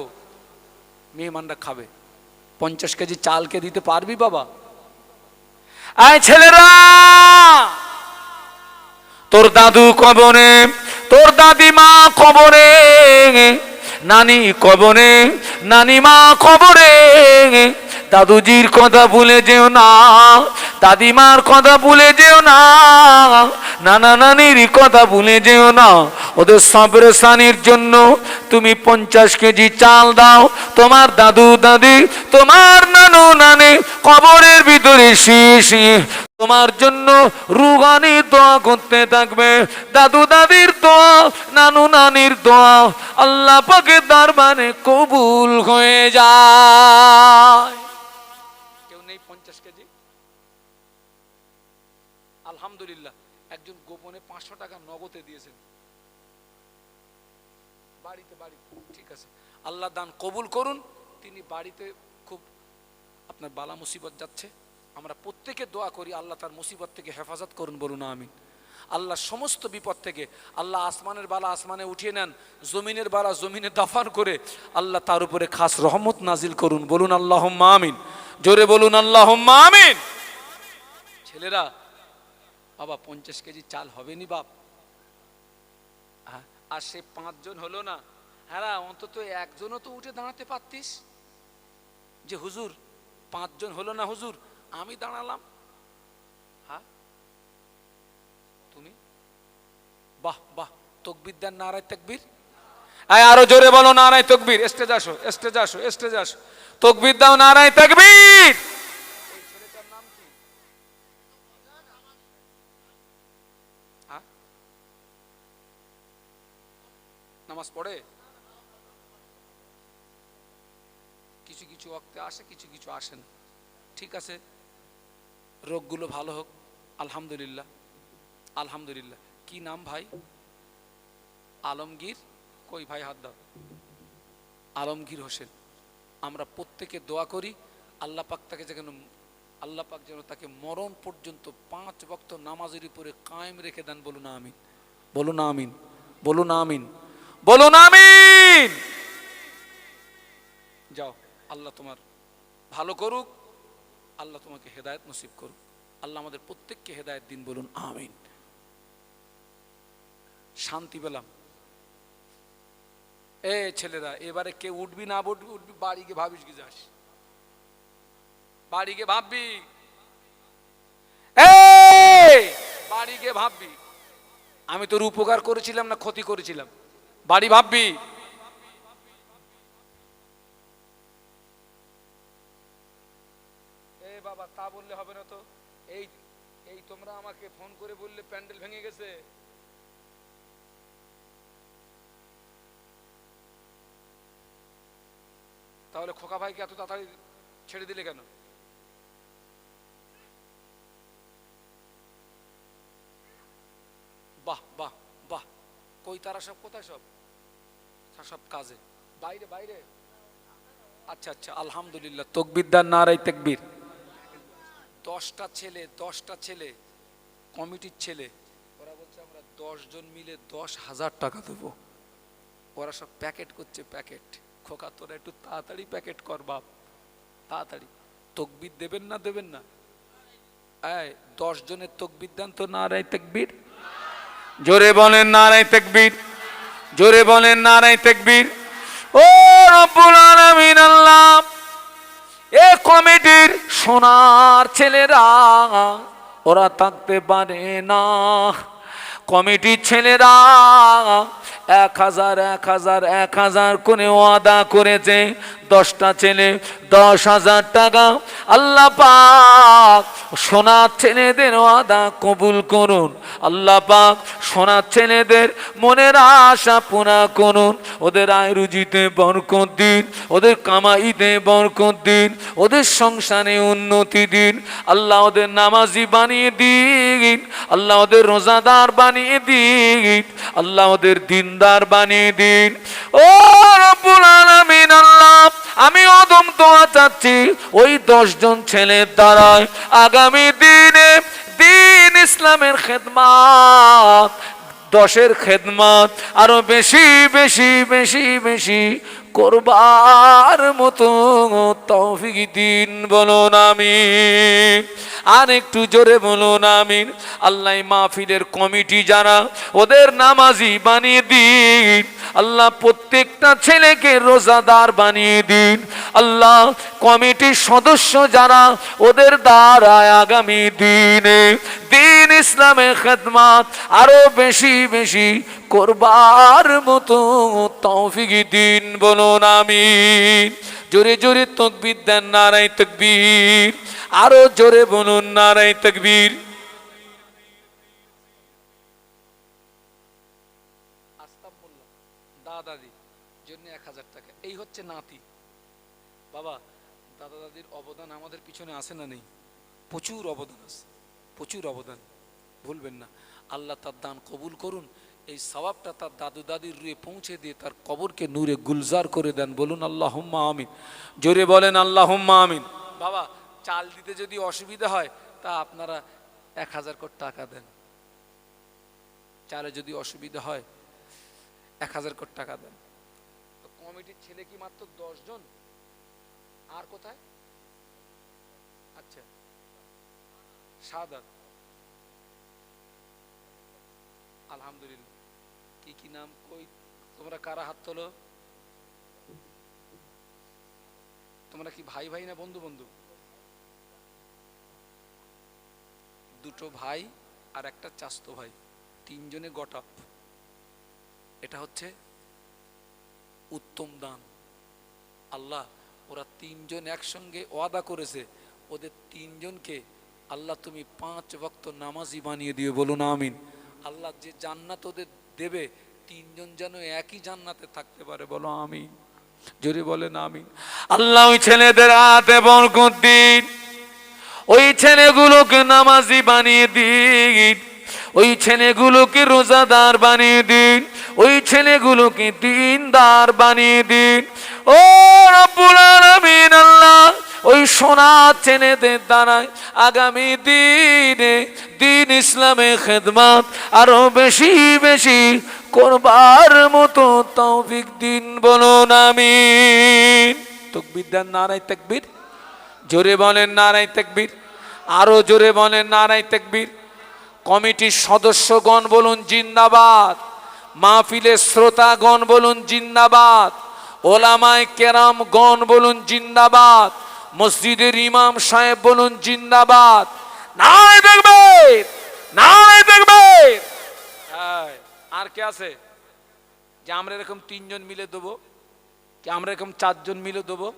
মেহমানরা খাবে। 50 কেজি চালকে দিতে পারবি বাবা? আয় ছেলেরা, তোর দাদু কবরে তোর দাদিমা কবরে, নানি কবরে, নানিমা কবরে, দাদুজির কথা ভুলে যেও না, দাদিমার কথা ভুলে যেও না, নানা নানির কথা ভুলে যেও না। ওদের সবরে সানির জন্য তুমি 50 কেজি চাল দাও। তোমার দাদু দাদি, তোমার নানু নানি কবরের ভিতরে শুয়ে তোমার জন্য রুহানি দোয়া করতে থাকবে। দাদু দাদির দোয়া, নানু নানির দোয়া আল্লাহ পাকের দরবারে কবুল হয়ে যায়। কেউ নেই 50 কেজি? আলহামদুলিল্লাহ, একজন গোপনে 500 টাকা নগদে দিয়েছেন বাড়িতে। ঠিক আছে, আল্লাহ দান কবুল করুন। তিনি বাড়িতে খুব আপনার বালা মুসিবত যাচ্ছে, আমরা প্রত্যেকে দোয়া করি আল্লাহ তার মুসিবত থেকে হেফাজত করুন, বলুন আমিন। আল্লাহ সমস্ত বিপদ থেকে আল্লাহ আসমানের বালা আসমানে উঠিয়ে নেন, জমিনের বালা জমিনে দাফন করে আল্লাহ তার উপরে খাস রহমত নাজিল করুন, বলুন আল্লাহুম্মা আমিন। জোরে বলুন আল্লাহুম্মা আমিন। ছেলেরা, বাবা 50 কেজি চাল হবে নি বাপ? আর সে 5 জন হলো না, হ্যাঁ অন্তত একজনও তো উঠে দাঁড়াতে পারতিস যে হুজুর 5 জন হলো না হুজুর, আমি দাঁড়ালাম। হ্যাঁ তুমি বাহ বাহ, তকবীর দেন, নারায়ে তাকবীর। আরো জোরে বলো নারায়ে তাকবীর। স্টেজ আসো, স্টেজ আসো, স্টেজ আসো, তকবীর দাও, নারায়ে তাকবীর। এই ছেলেটার নাম কি? নামাজ পড়ে? কিছু কিছু ওয়াক্তে আসে, কিছু কিছু আসেন। ঠিক আছে, রোগগুলো ভালো হোক, আলহামদুলিল্লাহ আলহামদুলিল্লাহ। কি নাম ভাই? আলমগীর। কই ভাই, হাত দাও। আলমগীর হোসেন। আমরা প্রত্যেকে দোয়া করি আল্লাহ পাক তাকে যেন, আল্লাহ পাক যেন তাকে মরণ পর্যন্ত 5 ওয়াক্ত নামাজের উপরে কায়েম রেখে দেন, বলুন আমিন, বলুন আমিন, বলুন আমিন, বলুন আমিন। যাও, আল্লাহ তোমার ভালো করুক, আল্লাহ তোমাকে হেদায়েত নসিব করুক, আল্লাহ আমাদের প্রত্যেককে হেদায়েত দিন, বলুন আমিন। শান্তি পেলাম। এ ছেলেরা, এবারে কে উঠবি না উঠবি বাড়ি গিয়ে ভাবিস কি যাস, বাড়ি গিয়ে ভাববি, বাড়ি গিয়ে ভাববি আমি তোর উপকার করেছিলাম না ক্ষতি করেছিলাম, বাড়ি ভাববি। বাবা তা বললে হবে না তো। এই এই তোমরা আমাকে ফোন করে বললে প্যান্ডেল ভেঙে গেছে, তাহলে খোকা ভাইকে এত তাড়াতাড়ি ছেড়ে দিলে কেন? বাহ বাহ বাহ, কই তারা সব, কোথায় সব? সব কাজে বাইরে বাইরে। আচ্ছা আচ্ছা, আলহামদুলিল্লাহ, তাকবীর দান, নারায়ে তাকবীর। 10টা ছেলে, 10টা ছেলে কমিটির ছেলে, ওরা বলছে আমরা 10 জন মিলে 10,000 টাকা দেবো। ওরা সব প্যাকেট করছে, প্যাকেট। খোকা তোরা একটু তাড়াতাড়ি প্যাকেট কর বাপ, তাড়াতাড়ি। তাকবীর দেবেন না, দেবেন না? 10 জনের তাকবীর দেন তো, নারায়ে তাকবীর। জোরে বলেন নারায়ে তাকবীর, জোরে বলেন নারায়ে তাকবীর। ও রব্বুল আলামিন আল্লাহ, এ কমিটির সোনার ছেলেরা ওরা থাকতে পারে না, কমিটির ছেলেরা 1000 করে ওয়াদা করেছে। 10টা ছেলে 10,000 টাকা। আল্লাহ পাক সোনার ছেলেদের ওয়াদা কবুল করুন, আল্লাহ পাক সোনার ছেলেদের মনের আশা পুরা করুন, ওদের আয় রুজিতে বরকত দিন, ওদের কামাইতে বরকত দিন, ওদের সংসারে উন্নতি দিন। আল্লাহ ওদের নামাজি বানিয়ে দিন, আল্লাহ ওদের রোজাদার বানিয়ে দিন, আল্লাহ ওদের দিনদার বানিয়ে দিন। ও রব্বুল আলামিন আল্লাহ, আমি অদম দোয়া চাচ্ছি ওই 10 জন ছেলের দ্বারায় আগামী দিনে দিন ইসলামের খেদমত, 10-এর খেদমত আরো বেশি বেশি বেশি বেশি করবার মতো তৌফিক দিন, বলুন আমিন। আর একটু জোরে বলুন আমিন। আল্লাহ মাহফিলের কমিটি যারা, ওদের নামাজি বানিয়ে দিন আল্লাহ, প্রত্যেকটা ছেলেকে রোজাদার বানিয়ে দিন আল্লাহ। কমিটির সদস্য যারা, ওদের দ্বারায় আগামী দিনে দিন ইসলামের খেদমত আরো বেশি বেশি করবার মতো তৌফিক দিন, বলুন আমিন। জোরে জোরে তাকবীর দেন, নারায়ে তাকবীর। আরো জোরে বলুন নারায়ে তাকবীর। দাদাদি জন্য 1000 টাকা, এই হচ্ছে নাতি। বাবা, দাদা দাদির অবদান আমাদের পিছনে আছে না নেই? প্রচুর অবদান আছে, প্রচুর অবদান, ভুলবেন না। আল্লাহ তার দান কবুল করুন, এই সওয়াবটা তার দাদু দাদির রুয়ে পৌঁছে দিয়ে তার কবরকে নূরে গুলজার করে দেন, বলুন আল্লাহুম্মা আমিন। জোরে বলেন আল্লাহুম্মা আমিন। বাবা, চাল দিতে যদি অসুবিধা হয় তা আপনারা 1000 কোটি টাকা দেন। চালে যদি অসুবিধা হয় 1000 কোটি টাকা দেন। তো কমিটির ছেলে কি মাত্র 10 জন? আর কোথায়? আচ্ছা, সাদাত, আলহামদুলিল্লাহ। কি কি নাম? কই তোমরা কারা হাত তোলো? তোমরা কি ভাই ভাই না বন্ধু বন্ধু? দুটো ভাই আর একটা চাস্তো ভাই, 3 জনে গটাপ। এটা হচ্ছে উত্তম দান। আল্লাহ, ওরা 3 জন একসঙ্গে ওয়াদা করেছে, ওদের 3 জনকে আল্লাহ তুমি 5 ওয়াক্ত নামাজি বানিয়ে দিও, বলুন আমিন। আল্লাহ যে জান্নাত ওদের দেবে, 3 জন যেন একই জান্নাতে থাকতে পারে, বলো আমিন। জোরে বলেন আমিন। আল্লাহ ওই ছেলেদের হাতে বরকত দিন, ওই ছেলেগুলোকে নামাজি বানিয়ে দিন, ওই ছেলেগুলোকে রোজাদার বানিয়ে দিন, ওই ছেলেগুলোকে দিনদার বানিয়ে দিন। ও রব্বুল আলামিন আল্লাহ, ওই সোনা ছেলেদের দ্বারায় আগামী দিনে দিন ইসলামের খেদমত আরো বেশি বেশি করবার মতো তৌফিক দিন, বলুন আমিন। তাকবীর দেন, নারায়ে তাকবীর। জোরে বলেন নারায়ে তাকবীর। আরো জোরে বলেন নারায়ে তাকবীর। কমিটির সদস্যগণ বলুন জিন্দাবাদ, মাহফিলের শ্রোতাগণ বলুন জিন্দাবাদ, ওলামায়ে কেরাম গণ বলুন জিন্দাবাদ, মসজিদের ইমাম সাহেব বলুন জিন্দাবাদ। নারায়ে তাকবীর, নারায়ে তাকবীর। আর কে আছে যে আমরা এরকম 3 জন মিলে দেবো? কি আমরা এরকম 4 জন মিলে দেবো?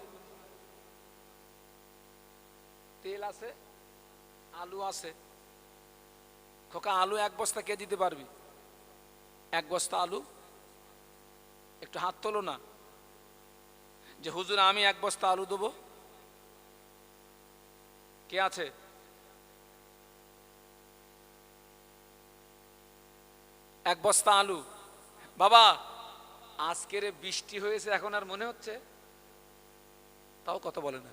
তেল আছে, আলু আছে। খোকা, আলু 1 বস্তা কে দিতে পারবি? 1 বস্তা আলু? একটু হাত তোলো না যে হুজুর আমি 1 বস্তা আলু দেবো। কে আছে? এক বস্তা আলু। বাবা, আজকের বৃষ্টি হয়েছে এখন আর মনে হচ্ছে? তাও কথা বলে না।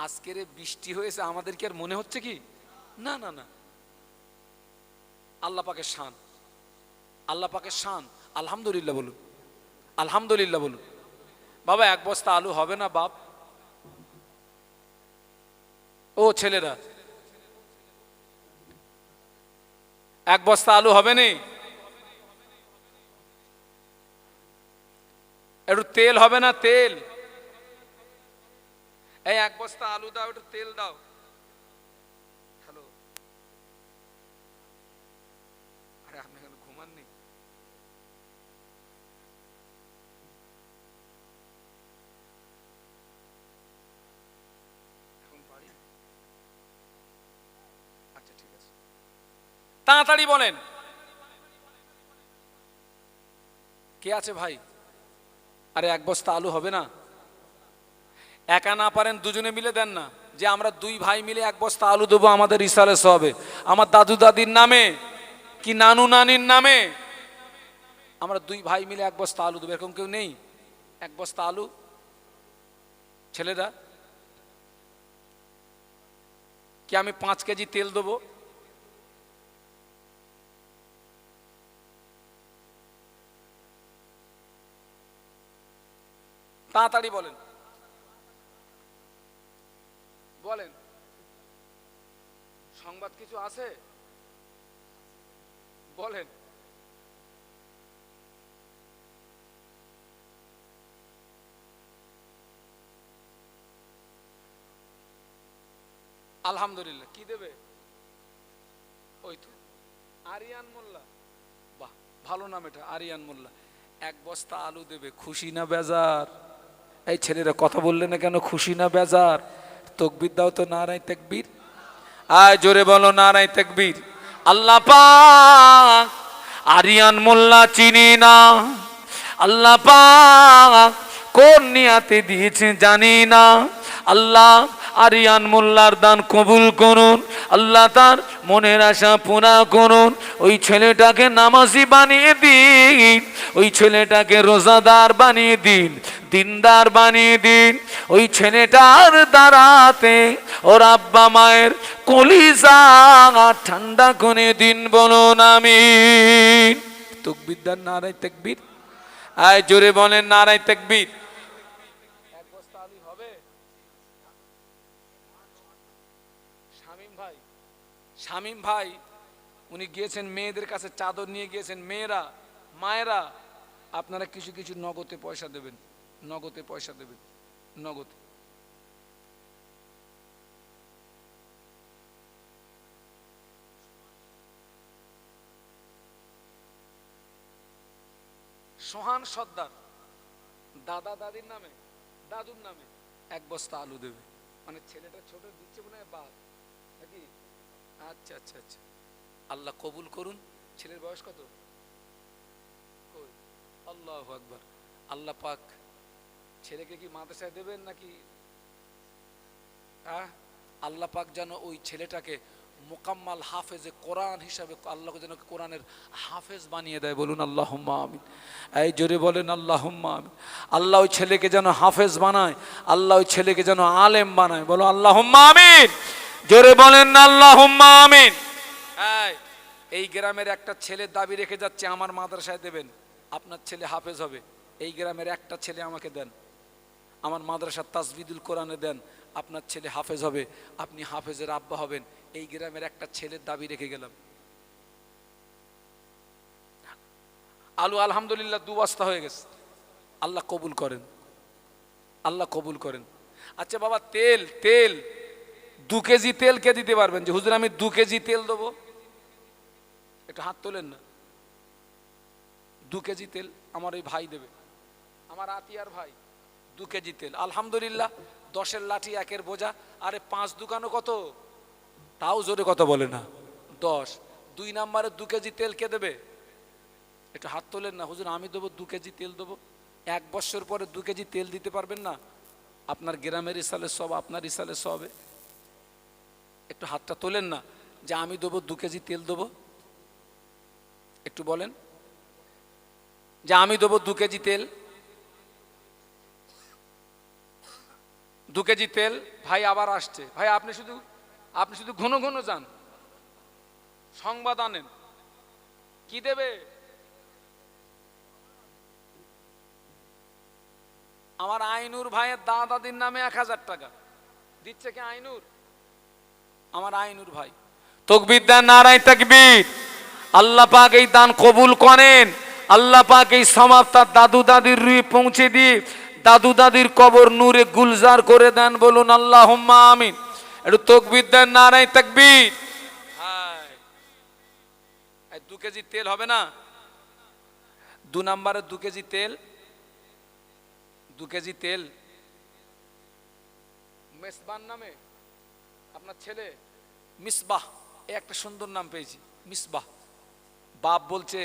আজকের বৃষ্টি হয়েছে আমাদের কি আর মনে হচ্ছে কি? না না না, আল্লাহ পাকের শান, আল্লাহ পাকের শান। আলহামদুলিল্লাহ বলুন, আলহামদুলিল্লাহ বলুন। বাবা, 1 বস্তা আলু হবে না বাপ? ও ছেলেরা, 1 বস্তা আলু হবে না? একটু তেল হবে না? তেল, এই 1 বস্তা আলু দাও, একটু তেল দাও। হ্যালো, আরে আপনি এখন ঘুমাননি? এখন বাড়ি? আচ্ছা ঠিক আছে, তাড়াতাড়ি বলেন কে আছে ভাই? আরে 1 বস্তা আলু হবে না? একা না পারেন 2 জনে মিলে দেন না, যে আমরা 2 ভাই মিলে 1 বস্তা আলু দেবো আমাদের ইসালে সবে, আমার দাদু দাদির নামে কি নানু নানির নামে আমরা 2 ভাই মিলে 1 বস্তা আলু দেবো। এরকম কেউ নেই? 1 বস্তা আলু। ছেলেরা, কি আমি 5 কেজি তেল দেবো? তাড়াতাড়ি বলেন, বলেন। সংবাদ কিছু আছে? বলেন। আলহামদুলিল্লাহ। কি দেবে? ওই তো আরিয়ান মোল্লা। বাহ, ভালো নাম এটা, আরিয়ান মোল্লা। 1 বস্তা আলু দেবে। খুশি না বেজার? এই ছেলেরা কথা বললে না কেন? খুশি না বেজার? তকবীর দাও তো, নারায়ে তাকবীর। আয় জোরে বলো নারায়ে তাকবীর। আল্লাহ পাক আরিয়ান মোল্লা চিনি না, আল্লাহ পাক কোন নিয়াতে দিয়েছে জানি না। আল্লাহ আরিয়ান মোল্লার দান কবুল করুন, আল্লাহ তার মনের আশা পুরা করুন। ওই ছেলেটাকে নামাজি বানিয়ে দিন, ওই ছেলেটাকে রোজাদার বানিয়ে দিন, দিনদার বানিয়ে দিন। ওই ছেলেটার দ্বারাতে ওর আব্বা মায়ের কলিজা ঠান্ডা করে দিন, বলুন আমিন। তাকবীর দেন, নারায়ে তাকবীর। আয় জোরে বলেন নারায়ে তাকবীর। 1 বস্তা আলু হবে? শামীম ভাই উনি গিয়েছেন মেয়েদের কাছে চাদর নিয়ে গিয়েছেন। মেয়েরা, মায়েরা আপনারা কিছু কিছু নগদে পয়সা দেবেন, নগদে পয়সা দেবেন, নগদে। সোহান সর্দার দাদা দাদির নামে, দাদুর নামে 1 বস্তা আলু দেবে। মানে ছেলেটা ছোট দিচ্ছে মনে হয় বাদ নাকি? আচ্ছা আচ্ছা আচ্ছা, আল্লাহ কবুল করুন। ছেলের বয়স কত? আল্লাহু আকবার। আল্লাহ পাক ছেলেকে কি মাদ্রাসায় দেবেন নাকি? আল্লাহ পাক যেন ওই ছেলেটাকে মুকাম্মাল হাফেজে কোরআন হিসাবে আল্লাহ যেন কোরআনের হাফেজ বানিয়ে দেয়, বলুন আল্লাহুম্মা আমিন। এই জোরে বলেন আল্লাহুম্মা আমিন। আল্লাহ ওই ছেলেকে যেন হাফেজ বানায়, আল্লাহ ওই ছেলেকে যেন আলেম বানায়, বলো আল্লাহুম্মা আমিন। জোরে বলেন আল্লাহুম্মা আমিন। এই গ্রামের একটা ছেলে দাবি রেখে যাচ্ছে, আমার মাদ্রাসায় দেবেন, আপনার ছেলে হাফেজ হবে। এই গ্রামের একটা ছেলে আমাকে দেন, আমার মাদ্রাসার তাজবিদুল কোরআনে দেন, আপনার ছেলে হাফেজ হবে, আপনি হাফেজের আব্বা হবেন। এই গ্রামের একটা ছেলের দাবি রেখে গেলাম। আলু আলহামদুলিল্লাহ 2 বস্তা হয়ে গেছে। আল্লাহ কবুল করেন, আল্লাহ কবুল করেন। আচ্ছা বাবা, তেল, তেল 2 কেজি তেল কে দিতে পারবেন? যে হুজুর আমি 2 কেজি তেল দেবো, একটু হাত তোলেন না। 2 কেজি তেল আমার ওই ভাই দেবে, আমার আতিয়ার ভাই। 2 কেজি তেল আলহামদুলিল্লাহ। 10-এর লাঠি 1-এর বোঝা। আরে 5 দোকানও কত? তাও জোরে কত বলে না? 10। 2 নম্বরে 2 কেজি তেল কে দেবে? একটু হাত তোলেন না। হুজুর আমি দেবো, 2 কেজি তেল দেবো। 1 বছর পরে 2 কেজি তেল দিতে পারবেন না? আপনার গ্রামের ইসালে সব, আপনার ইসালে সবে। একটু হাতটা তোলেন না যে আমি দেবো 2 কেজি তেল দেবো। একটু বলেন যে আমি দেবো 2 কেজি তেল। 2 কেজি তেল। ভাই আবার আসছে। ভাই আপনি শুধু ঘন ঘন যান, সংবাদ আনেন। কি দেবে? আমার আইনুর ভাইয়ের দাদির নামে 1000 টাকা দিচ্ছে। কে? আইনুর, আমার আইনুর ভাই। তাকবীর দেন, নারায়ে তাকবীর। আল্লাহ পাক এই দান কবুল করেন। আল্লাহ পাক এই সওয়াব তার দাদু দাদির রুহে পৌঁছে দিয়ে দাদু দাদির কবর নূরে গুলজার করে দেন, বলুন আল্লাহুম্মা আমিন। একটু তাকবীর দেন, নারায়ে তাকবীর। হ্যাঁ, 2 কেজি তেল হবে না? 2 নম্বরে 2 কেজি তেল। 2 কেজি তেল মেসবান নামে আপনার ছেলে মিসবাহ, একটা সুন্দর নাম পেয়েছি, মিসবাহ। বাপ বলছে,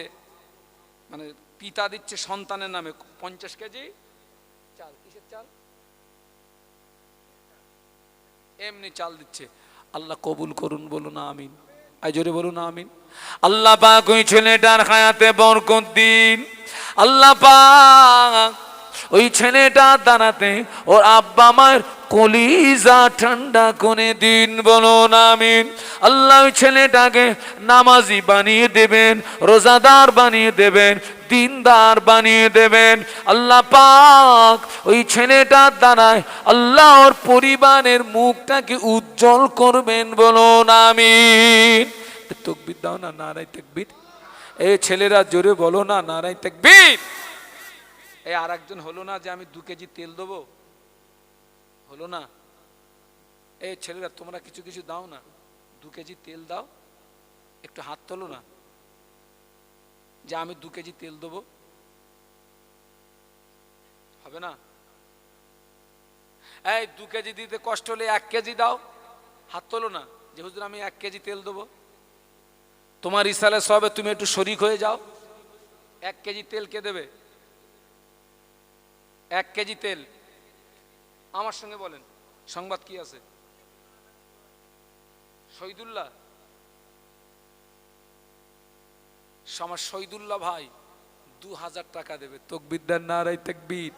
মানে পিতা দিচ্ছে সন্তানের নামে 50 কেজি চাল। কিসের চাল? এমনি চাল দিচ্ছে। আল্লাহ কবুল করুন, বলুন আমিন। আই জোরে বলুন আমিন। আল্লাহ পাক ওই ছেলেটার হায়াতে বরকত দিন। আল্লাহ পাক ওই ছেলেটার দ্বারাতে ওর আব্বা মায়ের কলিজা ঠান্ডা করে দিন, বলুন আমিন। আল্লাহ ওই ছেলেটাকে নামাজি বানিয়ে দেবেন, রোজাদার বানিয়ে দেবেন, দিনদার বানিয়ে দেবেন। আল্লাহ পাক ওই ছেলেটার দ্বারায় আল্লাহ ওর পরিবারের মুখটাকে উজ্জ্বল করবেন, বলুন আমিন। তাকবীর দাও না, নারায়ে তাকবীর। এই ছেলেরা জোরে বলো না, নারায়ে তাকবীর। এই আর একজন হলো না যে আমি 2 কেজি তেল দেবো, হলো না। এই ছেলেরা তোমরা কিছু কিছু দাও না, 2 কেজি তেল দাও, একটু হাত তোলো না যে আমি 2 কেজি তেল দেবো, হবে না? এই 2 কেজি দিতে কষ্ট হলে 1 কেজি দাও, হাত তোলো না যে হুজুর আমি 1 কেজি তেল দেবো। তোমার ইসালে সবে তুমি একটু শরিক হয়ে যাও। 1 কেজি তেল কে দেবে? 1 কেজি তেল আমার সঙ্গে বলেন। সংবাদ কি আছে? শহীদুল্লাহ, আমার শহীদুল্লাহ ভাই 2000 টাকা দেবে। তাকবীর দেন, নারায়ে তাকবীর।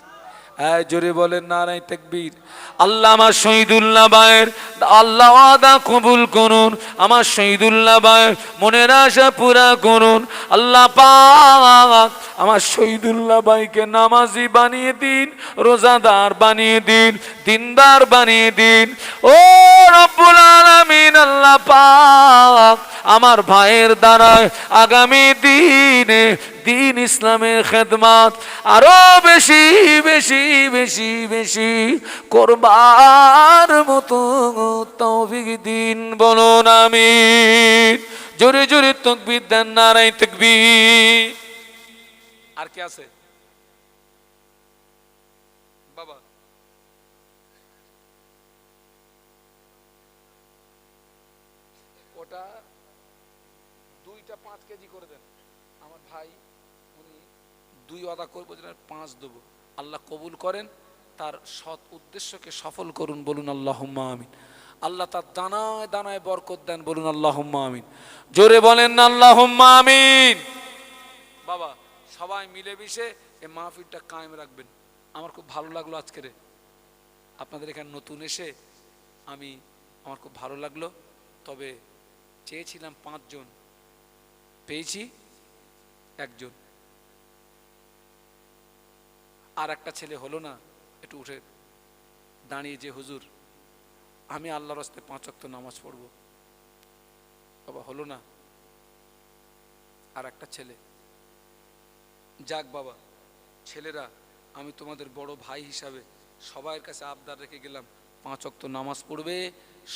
জোরে বলেন নারায়ে তাকবীর। আল্লাহ আমার শহীদুল্লাহ ভাইয়ের আল্লাহ ওয়াদা কবুল করুন, আমার শহীদুল্লাহ ভাইয়ের মনের আশা পুরা করুন। আল্লাহ পাক আমার শহীদুল্লাহ ভাইকে নামাজি বানিয়ে দিন, রোজাদার বানিয়ে দিন, দিনদার বানিয়ে দিন। ও রব্বুল আলামিন, আল্লাহ পাক আমার ভাইয়ের দ্বারায় আগামী দিনে দিন ইসলামের খেদমত আরো বেশি বেশি বেশি বেশি করবার মতো তৌফিক দিন, বলুন আমিন। জোরে জোরে তাকবীর দেন, নারায়ে তাকবীর। আর কে আছে বাবা? ওটা 2টা 5 কেজি করে দেন। আমার ভাই উনি 2 ওয়াদা করবো যে 5 দেবো। আল্লাহ কবুল করেন, তার সৎ উদ্দেশ্যকে সফল করুন, বলুন আল্লাহুম্মা আমিন। আল্লাহ তার দানায় দানায় বরকত দেন, বলুন আল্লাহুম্মা আমিন। জোরে বলেন না আল্লাহুম্মা আমিন। বাবা সবাই মিলেমিশে এই মাহফিলটা কায়েম রাখবেন। আমার খুব ভালো লাগলো আজকের আপনাদের এখানে নতুন এসে, আমার খুব ভালো লাগলো। তবে চেয়েছিলাম 5 জন, পেয়েছি 1 জন। আর একটা ছেলে হলো না, একটু উঠে দাঁড়িয়ে যে হুজুর আমি আল্লাহর রাস্তায় 5 ওয়াক্ত নামাজ পড়বো, বাবা হলো না। আর একটা ছেলে, যাক বাবা ছেলেরা, আমি তোমাদের বড় ভাই হিসাবে সবার কাছে আবদার রেখে গেলাম, 5 ওয়াক্ত নামাজ পড়বে,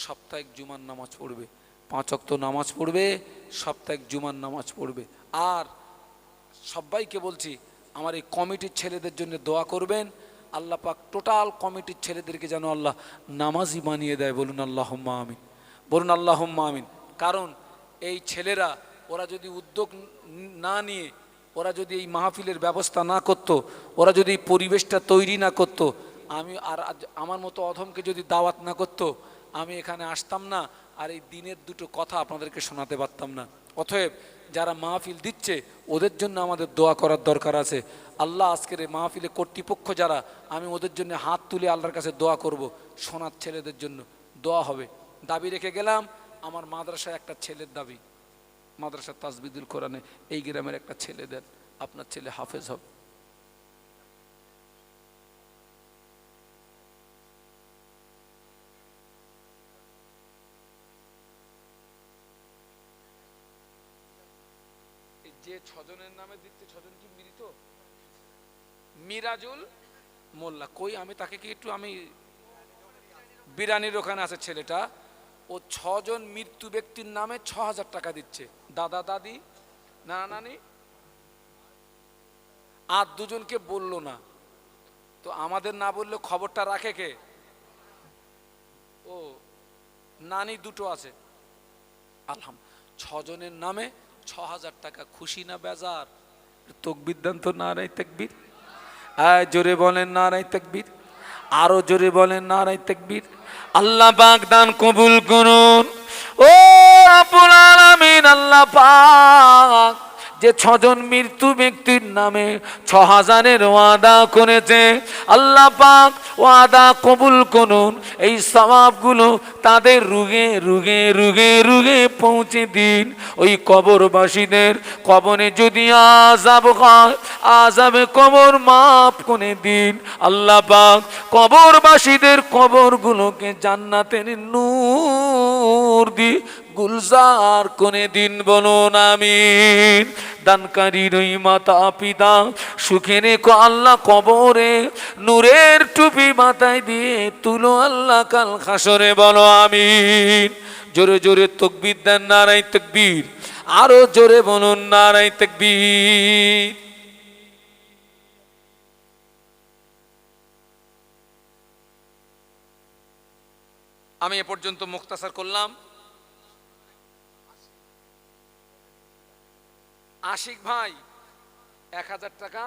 সাপ্তাহিক জুমার নামাজ পড়বে। 5 ওয়াক্ত নামাজ পড়বে, সাপ্তাহিক জুমার নামাজ পড়বে। আর সবাইকে বলছি আমার এই কমিটির ছেলেদের জন্য দোয়া করবেন। আল্লাহ পাক টোটাল কমিটির ছেলেদেরকে যেন আল্লাহ নামাজি বানিয়ে দেয়, বলুন আল্লাহুম্মা আমিন, বলুন আল্লাহুম্মা আমিন। কারণ এই ছেলেরা ওরা যদি উদ্যোগ না নিয়ে, ওরা যদি এই মাহফিলের ব্যবস্থা না করত, ওরা যদি এই পরিবেশটা তৈরি না করত, আমি আর আমার মতো অধমকে যদি দাওয়াত না করত, আমি এখানে আসতাম না, আর এই দিনের 2টো কথা আপনাদেরকে শোনাতে পারতাম না। অতএব যারা মাহফিল দিচ্ছে ওদের জন্য আমাদের দোয়া করার দরকার আছে। আল্লাহ আজকের এই মাহফিলে কর্তৃপক্ষ যারা, আমি ওদের জন্য হাত তুলে আল্লাহর কাছে দোয়া করব। সোনার ছেলেদের জন্য দোয়া হবে। দাবি রেখে গেলাম, আমার মাদ্রাসায় একটা ছেলের দাবি, মাদ্রাসা তাজবিদুল কোরআনে এই গ্রামের একটা ছেলে দেন, আপনার ছেলে হাফেজ হবে। যে 6 জনের নামে দিচ্ছে, 6 জন কি মৃত? মিরাজুল মোল্লা কই? আমি তাকে কি একটু, আমি বিরানির ওখানে আছে ছেলেটা, ও 6 জন মৃত্যু ব্যক্তির নামে 6000 টাকা দিচ্ছে। দাদা দাদি নানা নানি আর 2 জনকে বললো না, তো আমাদের না বললে খবরটা রাখে কে? ও নানি 2টো আছে। আলহাম 6 জনের নামে 6000 টাকা, খুশি না বেজার? তাকবীর দেন তো, নারায়ে তাকবীর। জোরে বলেন নারায়ে তাকবীর, আরো জোরে বলেন নারায়ে তাকবীর। আল্লাহ পাক দান কবুল করুন। ও রব্বুল আলামিন, আল্লাহ পাক যে 6 জন মৃত্যু ব্যক্তির নামে 6000-এর ওয়াদা করেছে, আল্লাহ পাক ওয়াদা কবুল করুন। এই সওয়াবগুলো তাদের রুগে রুগে রুগে রুগে পৌঁছে দিন। ওই কবরবাসীদের কবরে যদি আযাব হয়, আযাবে কবর মাফ করে দিন। আল্লাহ পাক কবরবাসীদের কবরগুলোকে জান্নাতের নূর দিয়ে গুলজার করে দিন, বলুন আমিন। দানকারীর ওই মাতা পিতা সুখে রেখো আল্লাহ, কবরে নূরের টুপি মাথায় দিয়ে তুলো আল্লাহ কাল হাসরে, বলো আমিন। জোরে জোরে তাকবীর দেন, নারায়ে তাকবীর। আরো জোরে বলুন নারায়ে তাকবীর। আমি এ পর্যন্ত মুখতাসার করলাম। আশিক ভাই 1000 টাকা।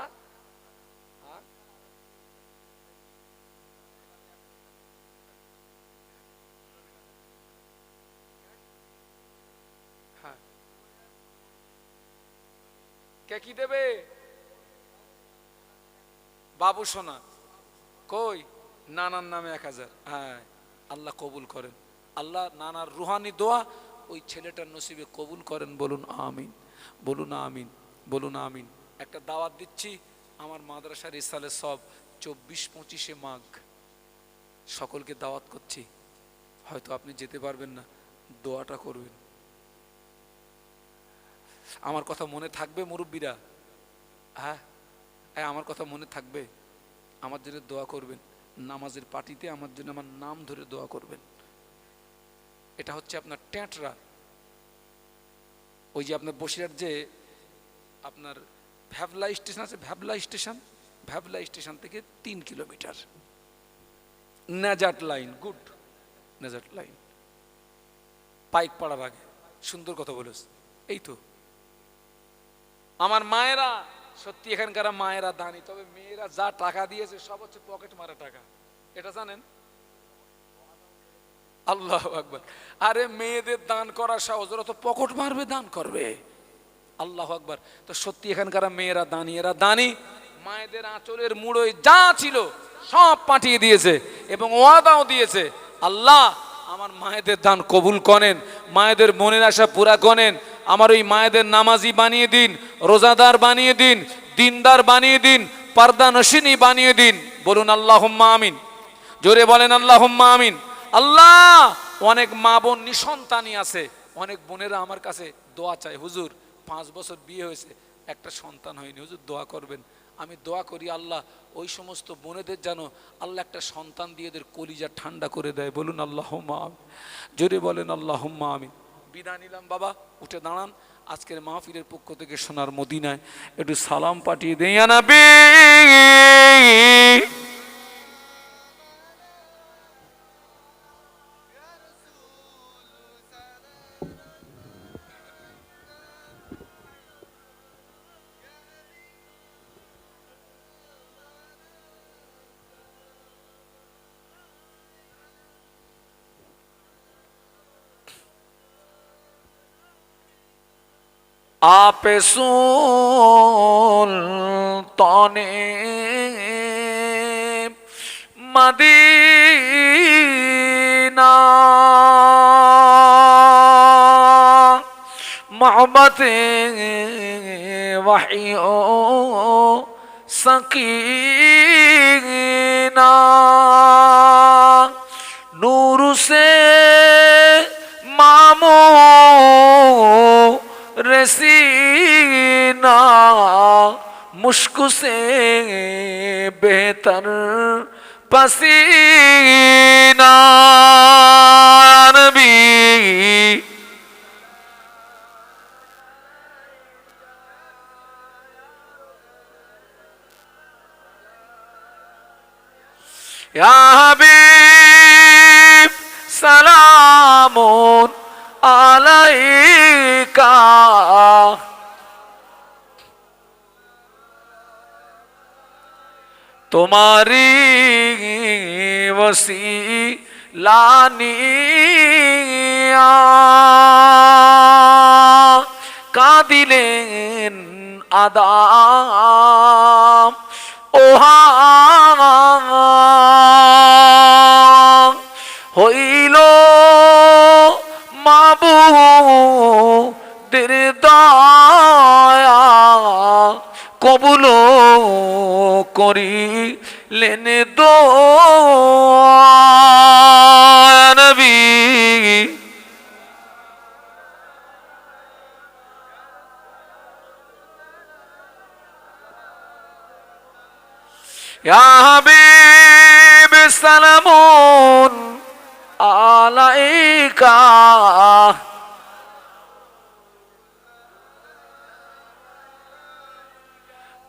হ্যাঁ, কে কি দেবে? বাবু সোনা কই? নানার নামে 1000। হ্যাঁ, আল্লাহ কবুল করেন। আল্লাহ নানার রুহানি দোয়া ওই ছেলেটার নসিবে কবুল করেন, বলুন আমিন, বলুন আমিন, বলুন আমিন। একটা দাওয়াত দিচ্ছি আমার মাদ্রাসার ইসালে সব 24-25 মাঘ, সকলকে দাওয়াত করছি। হয়তো আপনি যেতে পারবেন না, দোয়াটা করবেন। আমার কথা মনে থাকবে মুরব্বীরা? হ্যাঁ, আমার কথা মনে থাকবে? আমার জন্য দোয়া করবেন। নামাজের পার্টিতে আমার জন্য আমার নাম ধরে দোয়া করবেন। এটা হচ্ছে আপনার ট্যাঁটরা, ওই যে আপনার বসিরহাট যে আপনার ভ্যাবলা স্টেশন আছে, ভ্যাবলা স্টেশন থেকে 3 কিলোমিটার নেজাট লাইন, গুড নেজাট লাইন, পাইক পাড়ার আগে। সুন্দর কথা বলেছ। এই তো আমার মায়েরা, সত্যি এখানকার মায়েরা দানি, তবে মেয়েরা যা টাকা দিয়েছে সব হচ্ছে পকেট মারা টাকা, এটা জানেন? আল্লাহু আকবার। আরে মেয়েদের দান করা সহজ, ওরা তো পকেট মারবে, দান করবে। আল্লাহু আকবার। তো সত্যি এখানকার মেয়েরা দানি, এরা দানি। মায়েদের আঁচলের মুড়োয় যা ছিল সব পাঠিয়ে দিয়েছে এবং ওয়াদাও দিয়েছে, আল্লাহ আমার মায়েদের দান কবুল করেন, মায়েদের মনের আশা পুরা করেন। আমার ওই মায়েদের নামাজি বানিয়ে দিন, রোজাদার বানিয়ে দিন, দিনদার বানিয়ে দিন, পর্দা নশিনী বানিয়ে দিন, বলুন আল্লাহুম্মা আমিন। জোরে বলেন আল্লাহুম্মা আমিন। আল্লাহ, অনেক মা বোন নিঃসন্তানই আছে, অনেক বোনেরা আমার কাছে দোয়া চায়, হুজুর 5 বছর বিয়ে হয়েছে, একটা সন্তান হয়নি, হুজুর দোয়া করবেন। আমি দোয়া করি আল্লাহ ওই সমস্ত বোনেদের যেন আল্লাহ একটা সন্তান দিয়ে এদের কলিজা ঠান্ডা করে দেয়, বলুন আল্লাহুম্মা আমিন। জোরে বলেন আল্লাহুম্মা আমিন। বিদায় নিলাম বাবা, উঠে দাঁড়ান। আজকের মাহফিলের পক্ষ থেকে সোনার মদিনায় একটু সালাম পাঠিয়ে দেই, ইয়া নবী। আপে সুলতানে মদিনা মোহব্বতে ওয়াহি ও সकीना नूर से मामो रसीना मुश्क से बेहतर पसीना नबी या हबीब सलामुन अलैका तुम्हारी वसीलानिया কাঁদিলেন আদাম ওহা হইল মাবুদের দয়া কবুল করিলেন দোয়া নবী ইয়া হাবিব সালামুন আলাইকা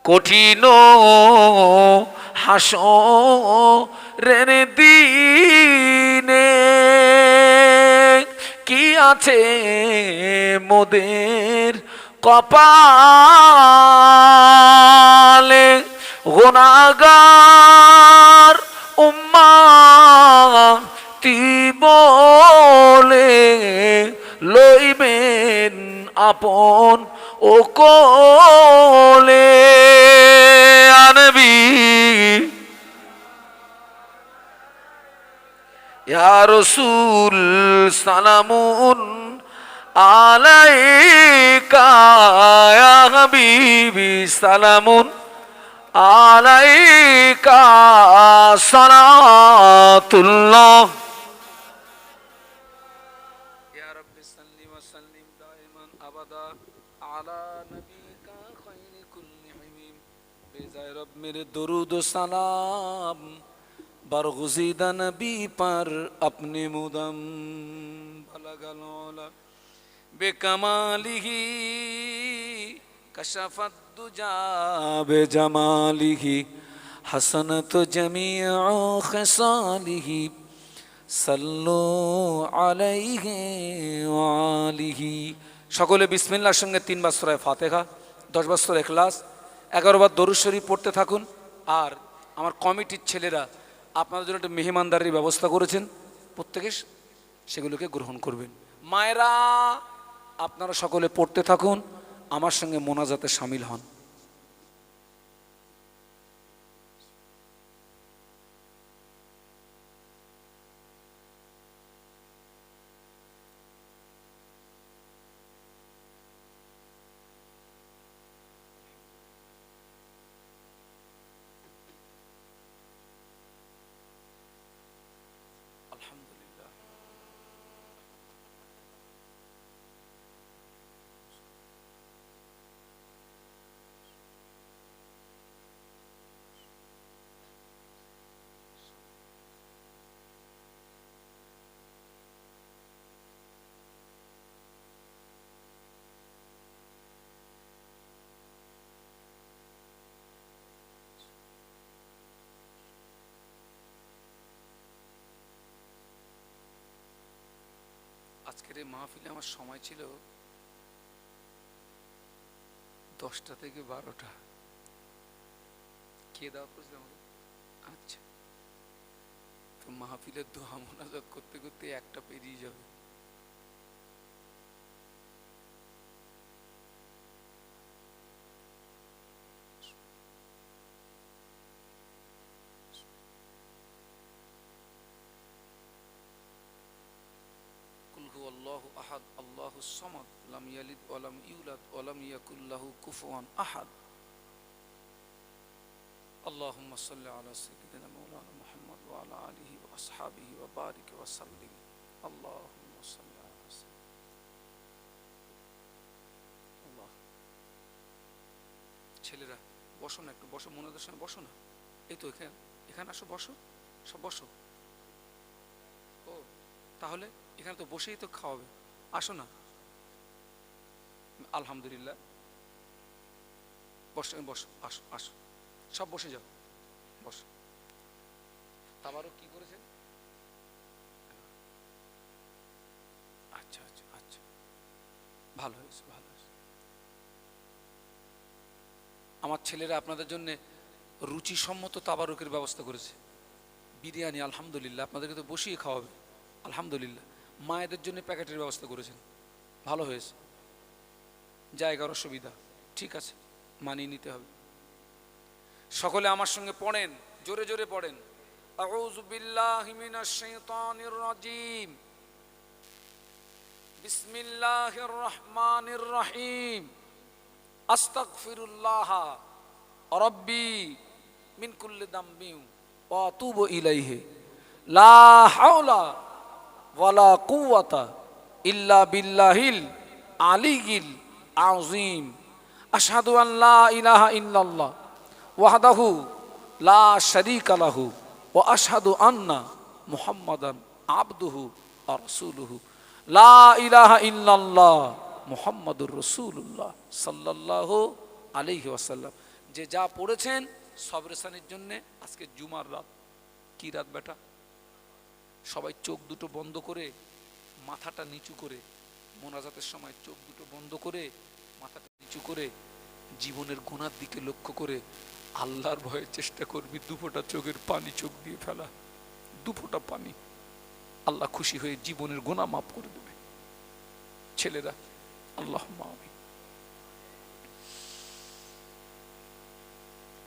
কঠিন হাসরের দিনে কি আছে মোদের কপালে গুনাহগার উম্মতি বলে লইবেন আপন ও কোলে আনবি ইয়া রাসূল সালামুন আলাইকা ইয়া হাবিবি সালামুন আলাইকা সালাতুল্লাহ ইয়া রাব্বি সাল্লি ওয়া সাল্লিম দাইমান আবাদা আলা নবিকা খায়রি কুল্লি হিমিম বেজায় রব মেরে দরুদ ও সালাম বরগুজিদা নবী पर अपने मुदम बलगल औला बेकमालिही कशफत दुजा बेजमालिही हसनत जमीअ खसालिही सल्लु अलैहि वालिही সকলে বিসমিল্লাহর সঙ্গে 3 বার সূরা ফাতিহা 10 বার সূরা ইখলাস 11 বার দরুদ শরীফ পড়তে থাকুন। আর আমার কমিটির ছেলেরা আপনাদের জন্য একটা মেহমানদারির ব্যবস্থা করেছেন, প্রত্যেকে সেগুলোকে গ্রহণ করবেন। মায়েরা আপনারা সকলে পড়তে থাকুন, আমার সঙ্গে মোনাজাতে শামিল হন। আলহামদুলিল্লাহ। আজকের এই মাহফিলে আমার সময় ছিল 10টা থেকে 12টা। কে দাওয়াত করেছিল আমাকে? আচ্ছা, তো মাহফিলের দোয়া মোনাজাত করতে করতে 1টা পেরিয়ে যাবে। আল্লাহু আহাদ আল্লাহুস সামাদ লাম ইয়ালিদ ওয়া লাম ইউলাদ ওয়া লাম ইয়াকুল লাহু কুফুয়ান আহাদ। আল্লাহুম্মা সাল্লি আলা সাইয়্যিদিনা মাওলানা মুহাম্মদ ওয়া আলা আলিহি ওয়া আসহাবিহি ওয়া বারিক ওয়া সাল্লিম। আল্লাহুম্মা সাল্লি আলা আল্লাহ। ছেলেরা বসো না, একটু বসো, মোনাজাতের সময় বসো না। এই তো এখানে আসো, বসো, সব বসো। ও তাহলে এখানে তো বসেই তো খাওয়াবে, আসো না। আলহামদুলিল্লাহ, বসো বসো, আসো আসো, সব বসে যাও, বসো। তাবারও কি করেছেন? আচ্ছা আচ্ছা আচ্ছা, ভালো হয়েছে ভালো হয়েছে। আমার ছেলেরা আপনাদের জন্য রুচিসম্মত তাবারুকের ব্যবস্থা করেছে, বিরিয়ানি। আলহামদুলিল্লাহ, আপনাদেরকে তো বসিয়ে খাওয়াবে। আলহামদুলিল্লাহ, মায়েদের জন্য প্যাকেটের ব্যবস্থা করেছেন, ভালো হয়েছে। জায়গার অসুবিধা, ঠিক আছে, মানিয়ে নিতে হবে। সকলে আমার সঙ্গে পড়েন, জোরে জোরে পড়েন। আউযু বিল্লাহি মিনাশ শাইতানির রাজিম, বিসমিল্লাহির রহমানির রহিম, আস্তাগফিরুল্লাহ রাব্বি মিন কুল্লি দামবি ওয়া আতুবু ইলাইহি, লা হাওলা ওয়ালা কুওয়াতা ইল্লা বিল্লাহিল আলিয়্যিল আযীম, আশহাদু আন লা ইলাহা ইল্লাল্লাহ ওয়াহদাহু লা শারীকা লাহু ওয়া আশহাদু আন্না মুহাম্মাদান আবদুহু ওয়া রাসূলুহু, লা ইলাহা ইল্লাল্লাহ মুহাম্মাদুর রাসূলুল্লাহ সাল্লাল্লাহু আলাইহি ওয়াসাল্লাম। যে যা পড়েছেন সবরেসানের জন্য আজকে জুমার রাত। কি রাত বেটা? সবাই চোখ দুটো বন্ধ করে, মাথাটা নিচু করে, মোনাজাতের সময় চোখ দুটো বন্ধ করে, মাথাটা নিচু করে, জীবনের গুনার দিকে লক্ষ্য করে আল্লাহর ভয়ে চেষ্টা করবি দুফোঁটা চোখের পানি চোখ দিয়ে ফেলা, দুফোঁটা পানি। আল্লাহ খুশি হয়ে জীবনের গুনাহ মাফ করে দেবে। ছেলেরা আল্লাহুম্মা আমিন।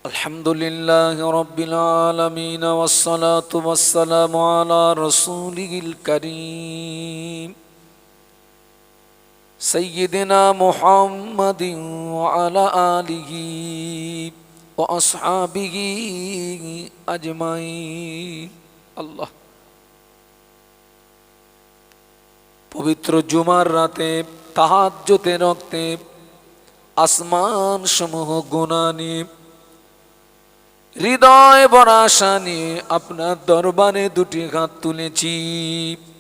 আলহামদুলিল্লাহি রাব্বিল আলামিন ওয়াসসালাতু ওয়াসসালামু আলা রাসূলিল কারীম সাইয়্যিদিনা মুহাম্মাদিন ওয়া আলা আলিহি ওয়া আসহাবিহি আজমাইন। আল্লাহ, পবিত্র জুমার রাতে তাহাজ্জুদের রক্তে আসমান সমূহ গুনাহ নিয়ে, হৃদয় ভরা আশা নিয়ে আপনার দরবারে দুটি হাত তুলেছি।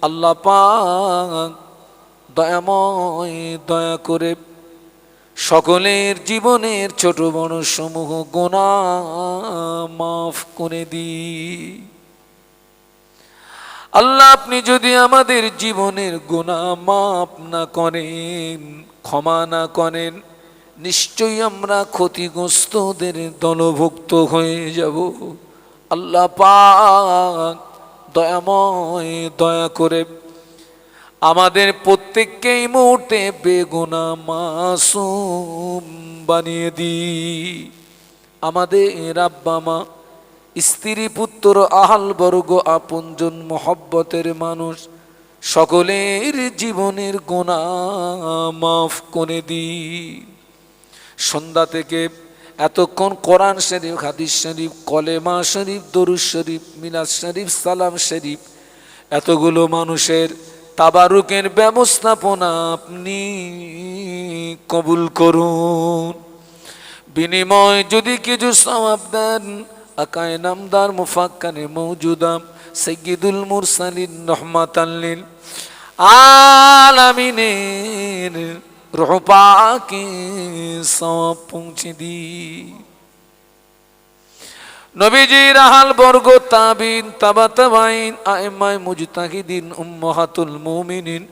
আল্লাহ পাক দয়াময়, দয়া করে সকলের জীবনের ছোট বড় সমূহ গুনাহ মাফ করে দিন। আল্লাহ, আপনি যদি আমাদের জীবনের গুনাহ মাফ না করেন, ক্ষমা না করেন, নিশ্চয়ই আমরা ক্ষতিগ্রস্তদের দলভুক্ত হয়ে যাব। আল্লাহ পাক দয়াময়, দয়া করে আমাদের প্রত্যেককে এই মুহূর্তে বেগুনাহ মাসুম বানিয়ে দিই। আমাদের আব্বা মা, স্ত্রী পুত্র আহাল বর্গ, আপনজন মহব্বতের মানুষ সকলের জীবনের গুনাহ মাফ করে দিই। সন্ধ্যা থেকে এতক্ষণ কোরআন শরীফ, হাদিস শরীফ, কলেমা শরীফ, দরুদ শরীফ, মিলাদ শরীফ, সালাম শরীফ, এতগুলো মানুষের তাবারুকের ব্যবস্থাপনা আপনি কবুল করুন। বিনিময় যদি কিছু সওয়াব দেন, আকায়ে নামদার মুফাক্কারে মওজুদাম সাইয়্যিদুল মুরসালিন রহমাতাল লিল আলামিনের রূহ পাকে সওয়াব পৌঁছে দি। নবীজির আহাল বর্গ, তাবিন, তাবা তাবাইন, আইম্মায়ে মুজতাহিদিন, উম্মাহাতুল মুমিনিন,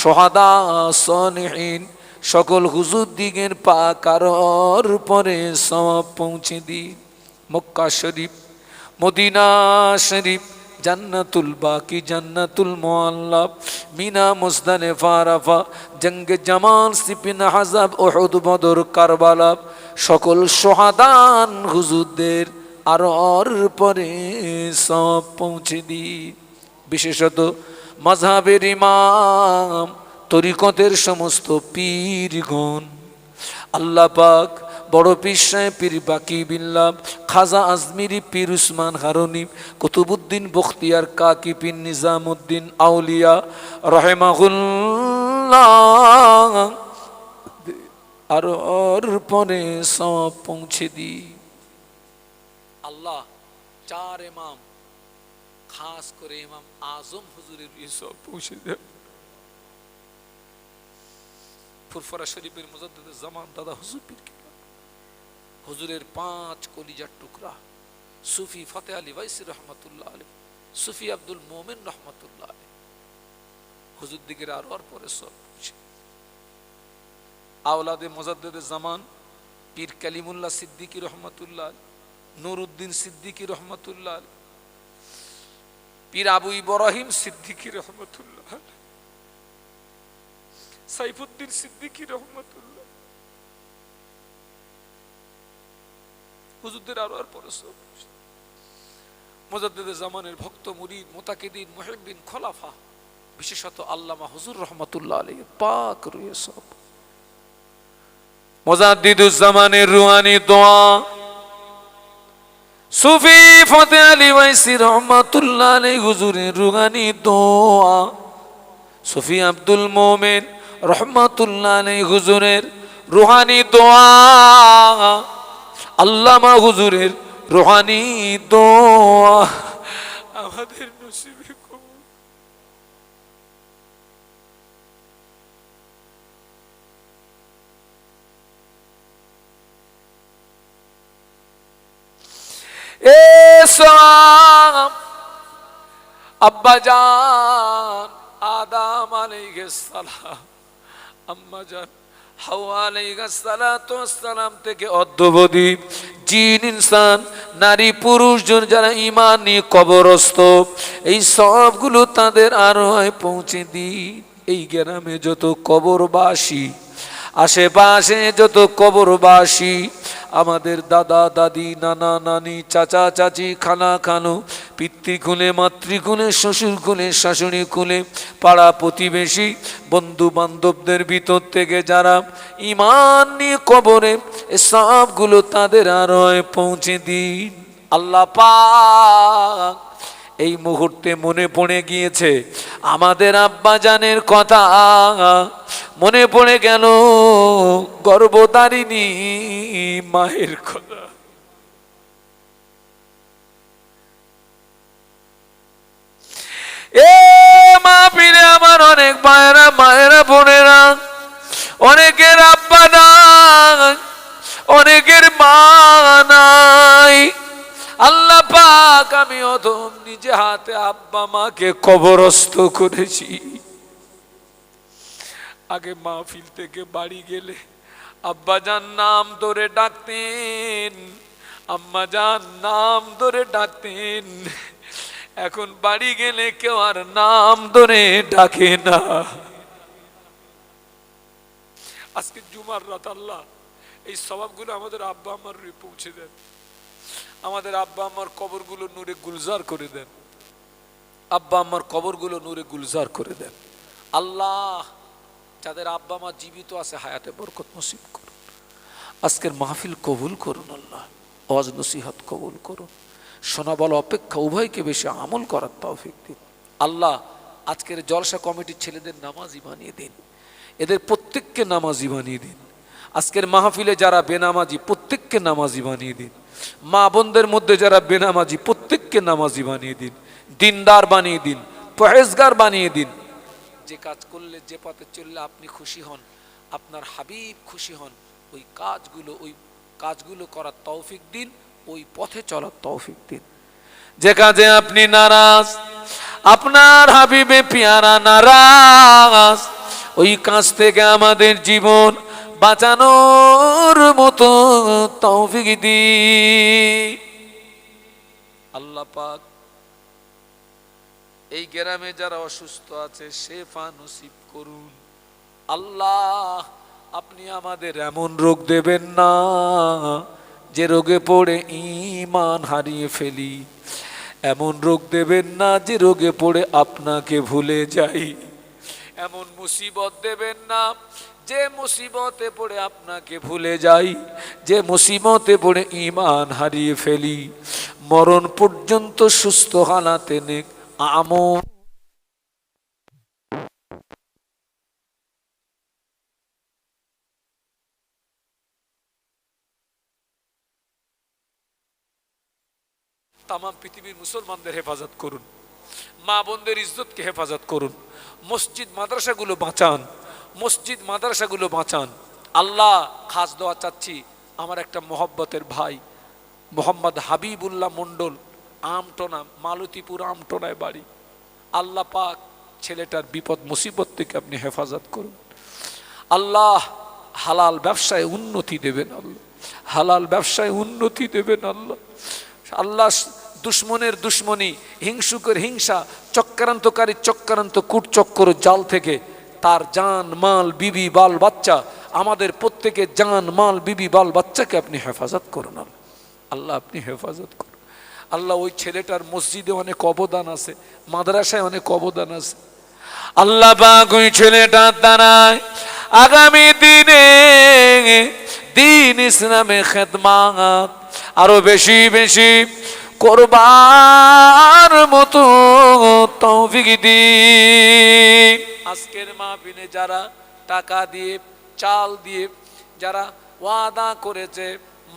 শুহাদা, সালিহিন, সকল হুজুর দিগের পাক আরর পরে সওয়াব পৌঁছে দিন। মক্কা শরীফ, মদিনা শরীফ, জান্নাতুল বাকি, জান্নাতুল মুআল্লা, মিনা, মুজদালিফা, আরাফা, জঙ্গে জামাল, সিফিন, আহজাব, উহুদ, বদর, কারবালা, সকল শুহাদান হুজুরদের আরর পরে সওয়াব পৌঁছে দিন। বিশেষত মাযহাবের ইমাম, তরিকতের সমস্ত পীরগণ, আল্লাহ পাক বড় পীর সাহেব পীর বাকি বিল্লাহ, খাজা আজমিরি, পীর উসমান হারুনি, কুতুবউদ্দিন বখতিয়ার কাকি, পীর নিজামউদ্দিন আউলিয়া রাহিমাহুল্লাহ আর পরে সওয়াব পৌঁছে দি। আল্লাহ, চার ইমাম, খাস করে ইমাম আজম হুজুরের সওয়াব পৌঁছে দেন। ফুরফুরা শরীফের মুজাদ্দিদে জামান দাদা হুজুর পীর কিবলা, হুজুরের 5 কলিজার টুকরা সুফি ফতেহ আলী ওয়াইসি রহমাতুল্লাহ আলাইহি, সুফি আব্দুল মোমেন রহমাতুল্লাহ আলাইহি, হুজুর দিকের আর পরে সব আওলাদে মুজাদ্দিদে জামান পীর কালিমুল্লাহ সিদ্দিকী রহমাতুল্লাহ আলাইহি, নুরউদ্দিন সিদ্দিকী রহমাতুল্লাহ আলাইহি, পীর আবু ইব্রাহিম সিদ্দিকী রহমাতুল্লাহ আলাইহি, সাইফুদ্দিন সিদ্দিকী রহমাতুল্লাহ, হুজুরদের আরো আর পরিশ্রম, মুজাদ্দিদে জামানের ভক্ত মুরিদ মুতাকিদিন মুহিব্বিন খোলাফা, বিশেষত আল্লামা হুজুর রহমাতুল্লাহ আলাইহি পাক রুহে সব, মুজাদ্দিদুজ জামানের রুহানি দোয়া, সুফি ফতেহ আলী ওয়াইসি রহমাতুল্লাহ আলাইহি হুজুরের রুহানি দোয়া, সুফি আব্দুল মোমেন রহমাতুল্লাহ আলাইহি হুজুরের রুহানি দোয়া, আল্লামা হুজুরের রুহানি দোয়া আমাদের নসিবে কবুল। এ সালাম আব্বা জান আদম আলাইহিস সালাম, আম্মা জান হাওয়া আলাইহিস সালাতু ওয়াস সালাম থেকে অদ্যাবধি জিন ইনসান নারী পুরুষ যারা ঈমান নিয়ে কবরস্থ, এই সবগুলো তাদের আরোহায় পৌঁছে দিন। এই গ্রামে যত কবরবাসী, আশেপাশে যত কবরবাসী, আমাদের দাদা দাদি নানা নানি চাচা চাচি খালা খানু পিতৃকুলে মাতৃকুলে শ্বশুরকুলে শাশুড়ি কুলে পাড়া প্রতিবেশী বন্ধু বান্ধবদের ভিতর থেকে যারা ঈমান নিয়ে কবরে, সবগুলো তাদের আরোয় পৌঁছে দিন। আল্লাহ পাক এই মুহূর্তে মনে পড়ে গিয়েছে আমাদের আব্বা জানের কথা, মনে পড়ে গেল গর্ভধারিণী মায়ের কথা। এ মা ফিরে আমার অনেক মায়েরা মায়েরা বোনেরা, অনেকের আব্বা নাই, অনেকের মা নাই। আল্লাহ পাক আমি অধম নিজে হাতে আব্বা মাকে কবরস্থ করেছি। আগে মাহফিল থেকে বাড়ি গেলে আব্বা জান নাম ধরে ডাকতেন, আম্মা জান নাম ধরে ডাকতেন, এখন বাড়ি গেলে কেউ আর নাম ধরে ডাকে না। আজকে জুমার রাত আল্লাহ এই সওয়াবগুলো আমাদের আব্বা আম্মার পৌঁছে দেন, আমাদের আব্বা আম্মার কবরগুলো নূরে গুলজার করে দেন, আব্বা আম্মার কবরগুলো নূরে গুলজার করে দেন। আল্লাহ যাদের আব্বা মা জীবিত আছে হায়াতে বরকত নসিব করুন, আজকের মাহফিল কবুল করুন, আল্লাহ ওয়াজ নসিহত কবুল করুন, শোনা বলা অপেক্ষা উভয়কে বেশি আমল করার তৌফিক দিন। আল্লাহ আজকের জলসা কমিটির ছেলেদের নামাজি বানিয়ে দিন, এদের প্রত্যেককে নামাজি বানিয়ে দিন। আজকের মাহফিলে যারা বেনামাজি প্রত্যেককে নামাজি বানিয়ে দিন, মা বোনদের মধ্যে যারা বেনামাজি প্রত্যেককে নামাজি বানিয়ে দিন, দিনদার বানিয়ে দিন, পরেজগার বানিয়ে দিন। যে কাজ করলে যে পথে চললে আপনি খুশি হন, আপনার হাবিব খুশি হন, ওই কাজগুলো করার তৌফিক দিন, ওই পথে চলার তৌফিক দিন। যে কাজে আপনি নারাজ, আপনার হাবিবে পিয়ারা নারাজ, ওই কাজ থেকে আমাদের জীবন বাঁচানোর মতো তৌফিক দিন। আল্লাহ পাক এই গ্রামে যারা অসুস্থ আছে শেফা নসিব করুন। আল্লাহ আপনি আমাদের এমন রোগ দেবেন না যে রোগে পড়ে ঈমান হারিয়ে ফেলি, এমন রোগ দেবেন না যে রোগে পড়ে আপনাকে ভুলে যাই, এমন মুসিবত দেবেন না যে মুসিবতে পড়ে আপনাকে ভুলে যাই, যে মুসিবতে পড়ে ঈমান হারিয়ে ফেলি। মরণ পর্যন্ত সুস্থ হালাতে নেক আমল তাম পৃথিবীর মুসলমানদের হেফাজত করুন, মা বোনদের ইজ্জতকে হেফাজত করুন, মসজিদ মাদ্রাসাগুলো বাঁচান, মসজিদ মাদ্রাসাগুলো বাঁচান। আল্লাহ খাস দোয়া চাচ্ছি আমার একটা মহব্বতের ভাই মোহাম্মদ হাবিবুল্লাহ মণ্ডল, আমটোনা মালতীপুর আমটোনায় বাড়ি। আল্লাহ পাক ছেলেটার বিপদ মুসিবত থেকে আপনি হেফাজত করুন। আল্লাহ হালাল ব্যবসায় উন্নতি দেবেন, আল্লাহ হালাল ব্যবসায় উন্নতি দেবেন। আল্লাহ আল্লাহ দুশ্মনের দুশ্মনী, হিংসুকের হিংসা, চক্রান্তকারী চক্রান্ত কূটচক্র জাল থেকে তার জান মাল বিবি বাল বাচ্চা, আমাদের প্রত্যেকের জান মাল বিবি বাল বাচ্চাকে আপনি হেফাজত করুন। আল্লাহ আপনি হেফাজত করুন। আল্লাহ ওই ছেলেটার মসজিদে অনেক অবদান আছে, মাদ্রাসায় অনেক অবদান আছে। আল্লাহ পাক ওই ছেলেটার দ্বারায় আগামী দিনে দিন ইসলামে খেদমাত আরো বেশি বেশি করবার মতো তৌফিক দিন। আজকের মাহফিলে যারা টাকা দিয়ে, চাল দিয়ে যারা ওয়াদা করেছে,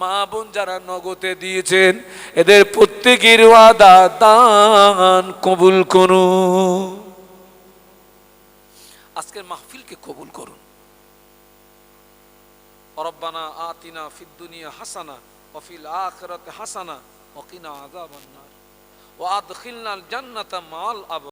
মা বোন যারা নগদে দিয়েছেন, এদের প্রত্যেকের ওয়াদা দান কবুল করুন। আজকের মাহফিলকে কবুল করুন। রব্বানা আতিনা ফিদ দুনিয়া হাসানা ওয়া ফিল আখিরাতি হাসানা ওয়া কিনা আযাবান নার ওয়া আদখিলনাল জান্নাতা মাআল আবরার।